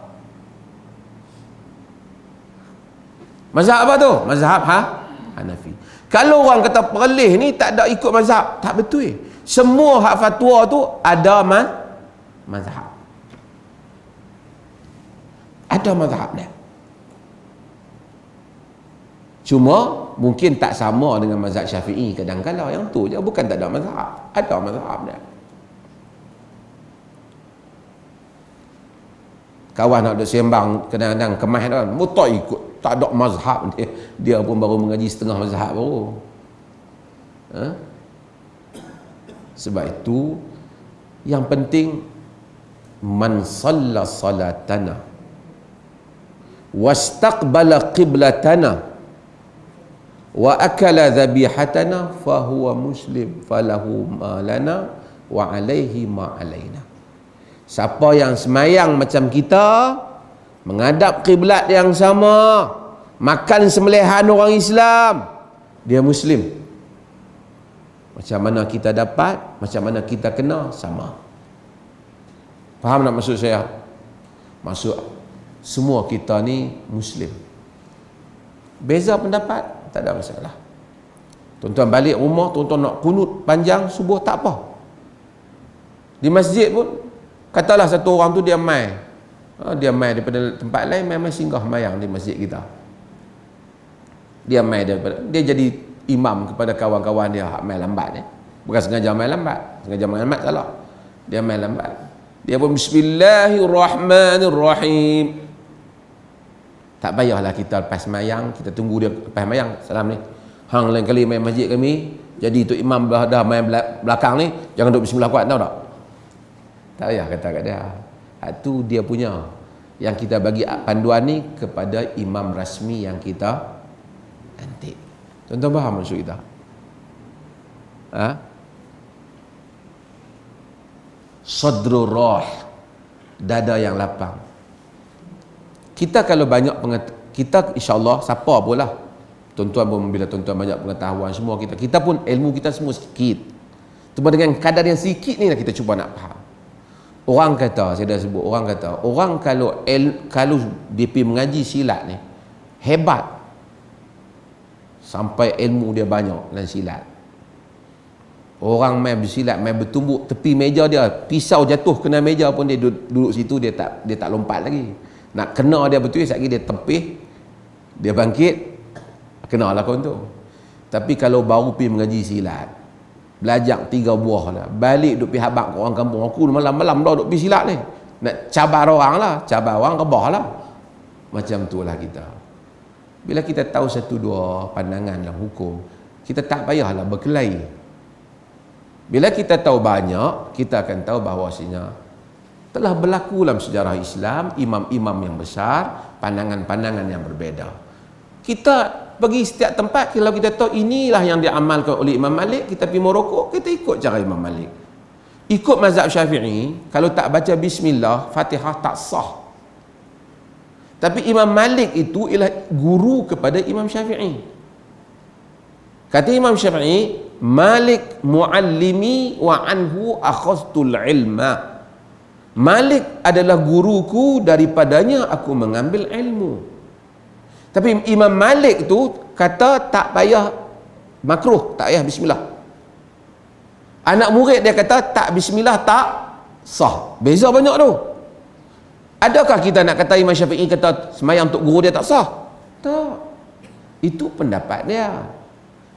Mazhab apa tu? Mazhab Hanafi. Kalau orang kata Perlis ni tak ada ikut mazhab, tak betul. Semua hak fatwa tu ada mazhab. Ada mazhab dia. Cuma mungkin tak sama dengan mazhab Syafi'i kadang-kadang. Yang tu je, bukan tak ada mazhab. Ada mazhab dia. Kawan nak duk sembang kadang-kadang kemas kan, tak ikut, tak ada mazhab dia. Dia pun baru mengaji setengah mazhab baru. Sebab itu yang penting, man shalla salatana wastaqbala qiblatana wa akala dhabihatana fahuwa muslim falahu ma lana wa alaihi ma alaina. Siapa yang semayang macam kita, menghadap kiblat yang sama, makan sembelihan orang Islam, dia muslim. Macam mana kita dapat, macam mana kita kena, sama. Faham tak maksud saya? Maksud semua kita ni muslim. Beza pendapat tak ada masalah. Tuan-tuan balik rumah, tuan-tuan nak kunut panjang subuh, tak apa. Di masjid pun, katalah satu orang tu dia mai daripada tempat lain, mai singgah mayang di masjid kita. Dia jadi imam kepada kawan-kawan dia hak mai lambat ni. Bukan sengaja mai lambat, salah. Dia mai lambat. Dia pun bismillahirrahmanirrahim. Tak payahlah kita lepas mayang, kita tunggu dia lepas mayang, salam ni. Hang lain kali mai masjid kami, jadi tu imam dah mai belakang ni, jangan duk bismillah kuat, tahu tak? Tak payah kata kat dia. Itu dia punya. Yang kita bagi panduan ni kepada imam rasmi yang kita nanti. Tuan-tuan faham maksud kita? Sadrul rah, dada yang lapang. Kita kalau banyak kita insya-Allah siapa apalah. Tuan-tuan pun bila tuan-tuan banyak pengetahuan semua kita pun ilmu kita semua sikit. Cuma dengan kadar yang sikit ni lah kita cuba nak faham. Orang kata, saya dah sebut, orang kata, orang kalau dia pergi mengaji silat ni hebat, sampai ilmu dia banyak dalam silat. Orang main bersilat, main bertumbuk tepi meja dia, pisau jatuh kena meja pun dia duduk situ, dia tak lompat lagi. Nak kena dia betul, sekali dia tepih, dia bangkit, kena lah kawan tu. Tapi kalau baru pergi mengaji silat, belajar 3 buah lah, balik duk pergi habaq orang kampung, aku malam-malam dah duk pergi silat ni, nak cabar orang lah, cabar orang rebah lah. Macam tu lah kita. Bila kita tahu 1-2 pandangan dalam hukum, kita tak payahlah berkelahi. Bila kita tahu banyak, kita akan tahu bahawasanya telah berlaku dalam sejarah Islam imam-imam yang besar, pandangan-pandangan yang berbeza. Kita pergi setiap tempat, kalau kita tahu inilah yang diamalkan oleh Imam Malik, kita pergi Morocco, kita ikut cara Imam Malik. Ikut mazhab Syafi'i, kalau tak baca bismillah, Fatihah tak sah. Tapi Imam Malik itu ialah guru kepada Imam Syafi'i. Kata Imam Syafi'i, Malik muallimi wa anhu akhaztul ilma. Malik adalah guruku, daripadanya aku mengambil ilmu. Tapi Imam Malik tu kata tak payah makruh, tak payah bismillah. Anak murid dia kata tak bismillah tak sah. Beza banyak tu. Adakah kita nak kata Imam Syafi'i kata semayang untuk guru dia tak sah? Tak. Itu pendapat dia.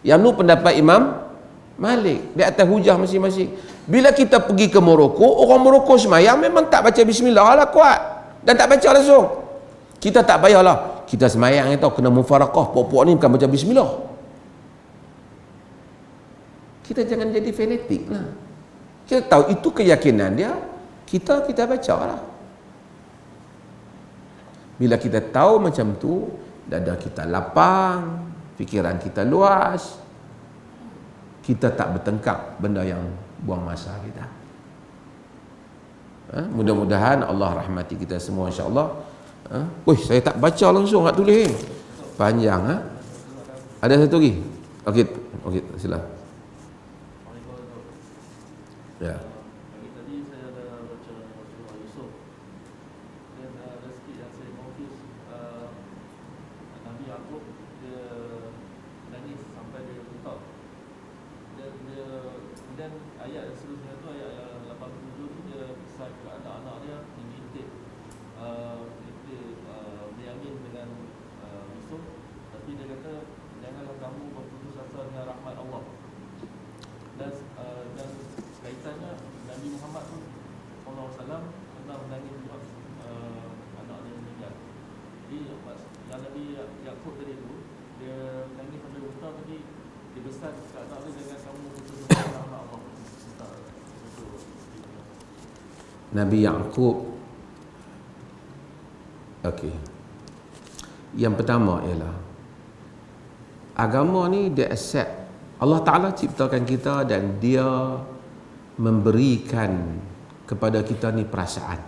Yang tu pendapat Imam Malik di atas hujah masing-masing. Bila kita pergi ke Morocco, orang Morocco semayang memang tak baca bismillah lah kuat, dan tak baca langsung. Kita tak payahlah, kita semayang ni tahu kena mufaraqah, puak-puak ni bukan baca bismillah. Kita jangan jadi fanatik lah. Kita tahu itu keyakinan dia, kita baca lah. Bila kita tahu macam tu, dada kita lapang, fikiran kita luas, kita tak bertengkar benda yang buang masa kita. Mudah-mudahan Allah rahmati kita semua, insya-Allah. Saya tak baca langsung, nak tulis panjang. Ada satu lagi. Okey, sila. Ya. Pagi tadi saya ada baca surah Yusuf, dan ada sikit yang saya notice, Nabi Yaqub dia nangis sampai dia getar, dan ayat yang seterusnya tu, ayat 87 tu, dia pesan ke anak-anak dia mengintip Binyamin dengan Yusuf, tapi dia kata janganlah kamu berputus asa dengan rahmat Allah. Dan kaitannya Nabi Muhammad sallallahu alaihi wasallam pernah menangis sebab anak dia meninggal. Jadi yang Nabi Yaqub tadi tu, dia menangis sampai buta, tapi dia besar kat anak dia, jangan kamu putus asa rahmat Allah. Nabi Yaqub. Okey. Yang pertama ialah agama ni dia accept Allah Ta'ala ciptakan kita, dan dia memberikan kepada kita ni perasaan.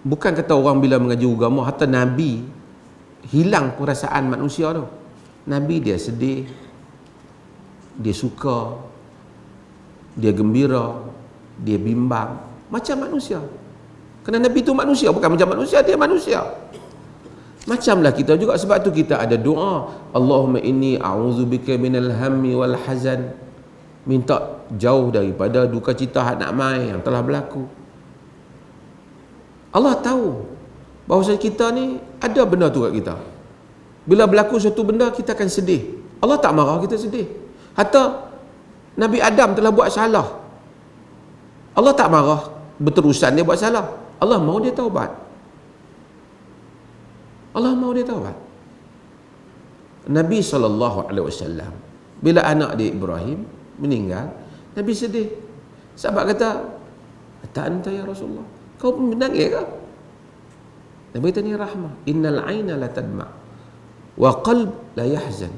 Bukan kata orang bila mengaji agama, hatta Nabi hilang perasaan manusia tu. Nabi dia sedih, dia suka, dia gembira, dia bimbang, macam manusia. Kerana Nabi tu manusia, bukan macam manusia, dia manusia. Macamlah kita juga, sebab tu kita ada doa, Allahumma inni a'udzubika minal hammi wal hazan, minta jauh daripada duka cita nak mai yang telah berlaku. Allah tahu bahawa kita ni ada benda tu kat kita. Bila berlaku satu benda, kita akan sedih. Allah tak marah kita sedih. Hatta Nabi Adam telah buat salah, Allah tak marah berterusan dia buat salah. Allah mahu dia taubat. Allah mahu dia taubat. Nabi SAW, bila anak dia Ibrahim meninggal, Nabi sedih. Sahabat kata, "Tak anta ya Rasulullah, kau pun menangis ke?" Nabi kata, "Ni rahmah. Innal aina la tadma wa qalb la yahzan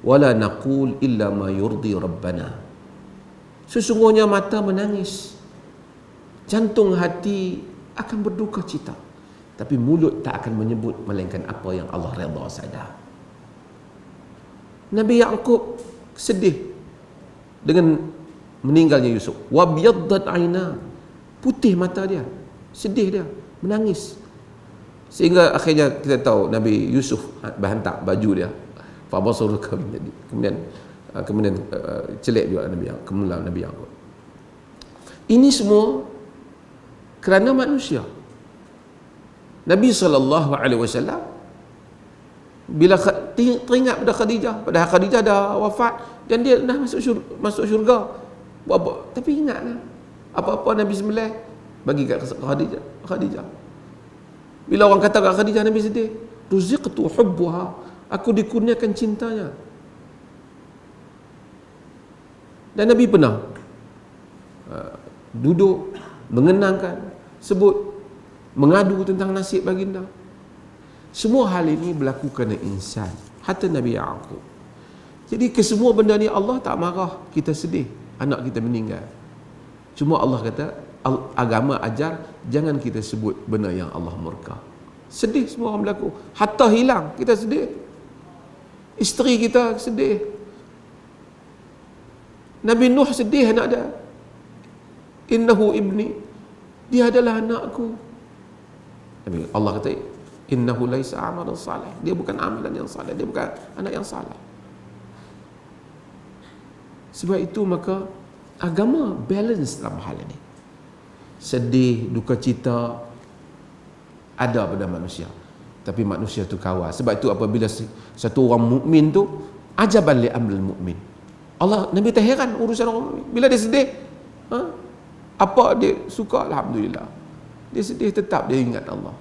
wa la naqul illa ma yurdi rabbana." Sesungguhnya mata menangis, jantung hati akan berduka cita, tapi mulut tak akan menyebut melainkan apa yang Allah redha saja. Nabi Yaqub sedih dengan meninggalnya Yusuf. Wa biyaddat aina, putih mata dia, sedih dia, menangis. Sehingga akhirnya kita tahu Nabi Yusuf berhantar baju dia, fa basaruka, kemudian celik juga Nabi Yaqub. Ini semua kerana manusia. Nabi SAW bila teringat pada Khadijah, padahal Khadijah dah wafat dan dia dah masuk syurga, buat apa? Tapi ingatlah, apa-apa Nabi sembelih bagi kat Khadijah. Bila orang kata kat Khadijah, Nabi sedih. Ruziqtu hubbuha, aku dikurniakan cintanya. Dan Nabi pernah duduk mengenangkan, sebut, mengadu tentang nasib baginda. Semua hal ini berlaku kerana insan, hatta Nabi Yaqub. Jadi kesemua benda ni Allah tak marah kita sedih anak kita meninggal. Cuma Allah kata, agama ajar jangan kita sebut benda yang Allah murka. Sedih semua orang berlaku, hatta hilang kita sedih, isteri kita sedih, Nabi Nuh sedih anak dia, innahu ibni, dia adalah anakku. Nabi Allah kata, innahu laisa amalan salih, dia bukan amalan yang salih, dia bukan anak yang salih. Sebab itu maka agama balance dalam hal ini. Sedih, duka cita ada pada manusia, tapi manusia tu kawal. Sebab itu apabila satu orang mukmin tu, ajaban li amril mukmin, Allah, Nabi tak heran urusan orang mukmin. Bila dia sedih, apa dia suka, alhamdulillah. Dia sedih, tetap dia ingat Allah.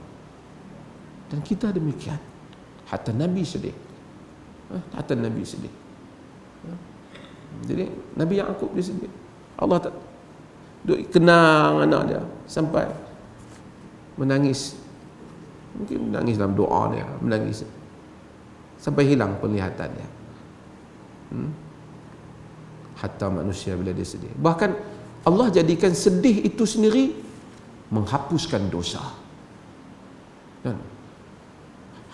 Dan kita demikian. Hatta Nabi sedih. Hatta Nabi sedih. Jadi Nabi Yaqub dia sedih. Allah tak duk kenang anak dia sampai menangis. Mungkin menangis dalam doa dia, menangis sampai hilang penglihatan dia. Hatta manusia bila dia sedih. Bahkan Allah jadikan sedih itu sendiri menghapuskan dosa. Dan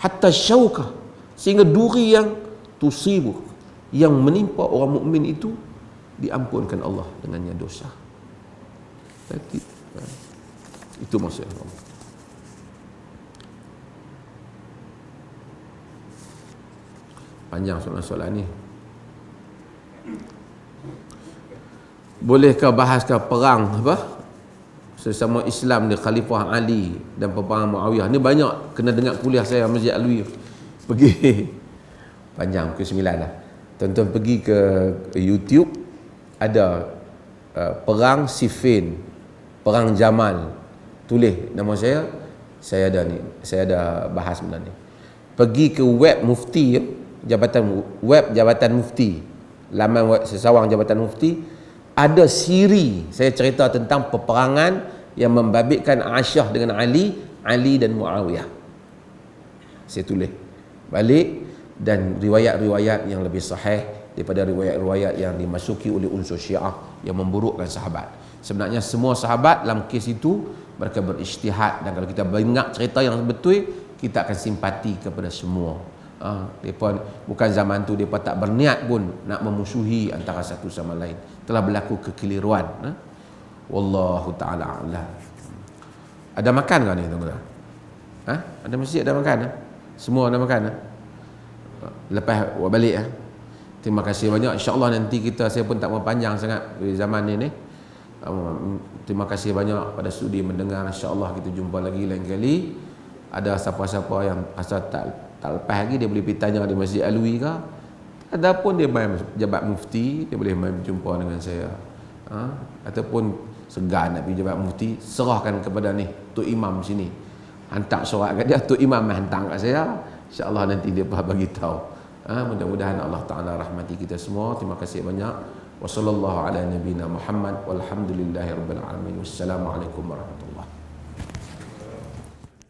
hatta syauka, sehingga duri yang tusibu, yang menimpa orang mukmin itu diampunkan Allah dengannya dosa. Itu maksud Allah. Panjang soalan-soalan ni. Bolehkah bahaskah perang sesama Islam di Khalifah Ali dan peperangan Muawiyah? Ni banyak kena dengar kuliah saya Masjid Alwi. Pergi panjang ke 9 lah. Tuan-tuan pergi ke YouTube, ada perang Siffin, perang Jamal. Tulis nama saya ada ni, saya ada bahas benda ni. Pergi ke web Mufti, Jabatan Mufti, laman web sesawang Jabatan Mufti, ada siri saya cerita tentang peperangan yang membabitkan Aisyah dengan Ali dan Muawiyah. Saya tulis balik, dan riwayat-riwayat yang lebih sahih daripada riwayat-riwayat yang dimasuki oleh unsur Syiah yang memburukkan sahabat. Sebenarnya semua sahabat dalam kes itu mereka berijtihad, dan kalau kita ingat cerita yang betul, kita akan simpati kepada semua. Mereka bukan zaman tu mereka tak berniat pun nak memusuhi antara satu sama lain. Telah berlaku kekeliruan. Wallahu ta'ala a'lam. Ada makan ke ni tuan-tuan? Ada masjid ada makan? Semua ada makan? Lepas balik. Terima kasih banyak. InsyaAllah nanti saya pun tak mau panjang sangat di zaman ni. Terima kasih banyak pada sudi mendengar. InsyaAllah kita jumpa lagi lain kali. Ada siapa-siapa yang asal tak lepas lagi, dia boleh pergi tanya di Masjid Alwi ke, ataupun dia main Jabat Mufti, dia boleh main berjumpa dengan saya. Ataupun segan nak pergi Jabat Mufti, serahkan kepada ni Tok Imam sini, hantar surat kat dia, Tok Imam hantar kat saya. InsyaAllah nanti dia bagi tahu. Mudah-mudahan Allah Ta'ala rahmati kita semua. Terima kasih banyak. Wassallallahu ala nabiyina Muhammad walhamdulillahi rabbil alamin. Wassalamualaikum warahmatullahi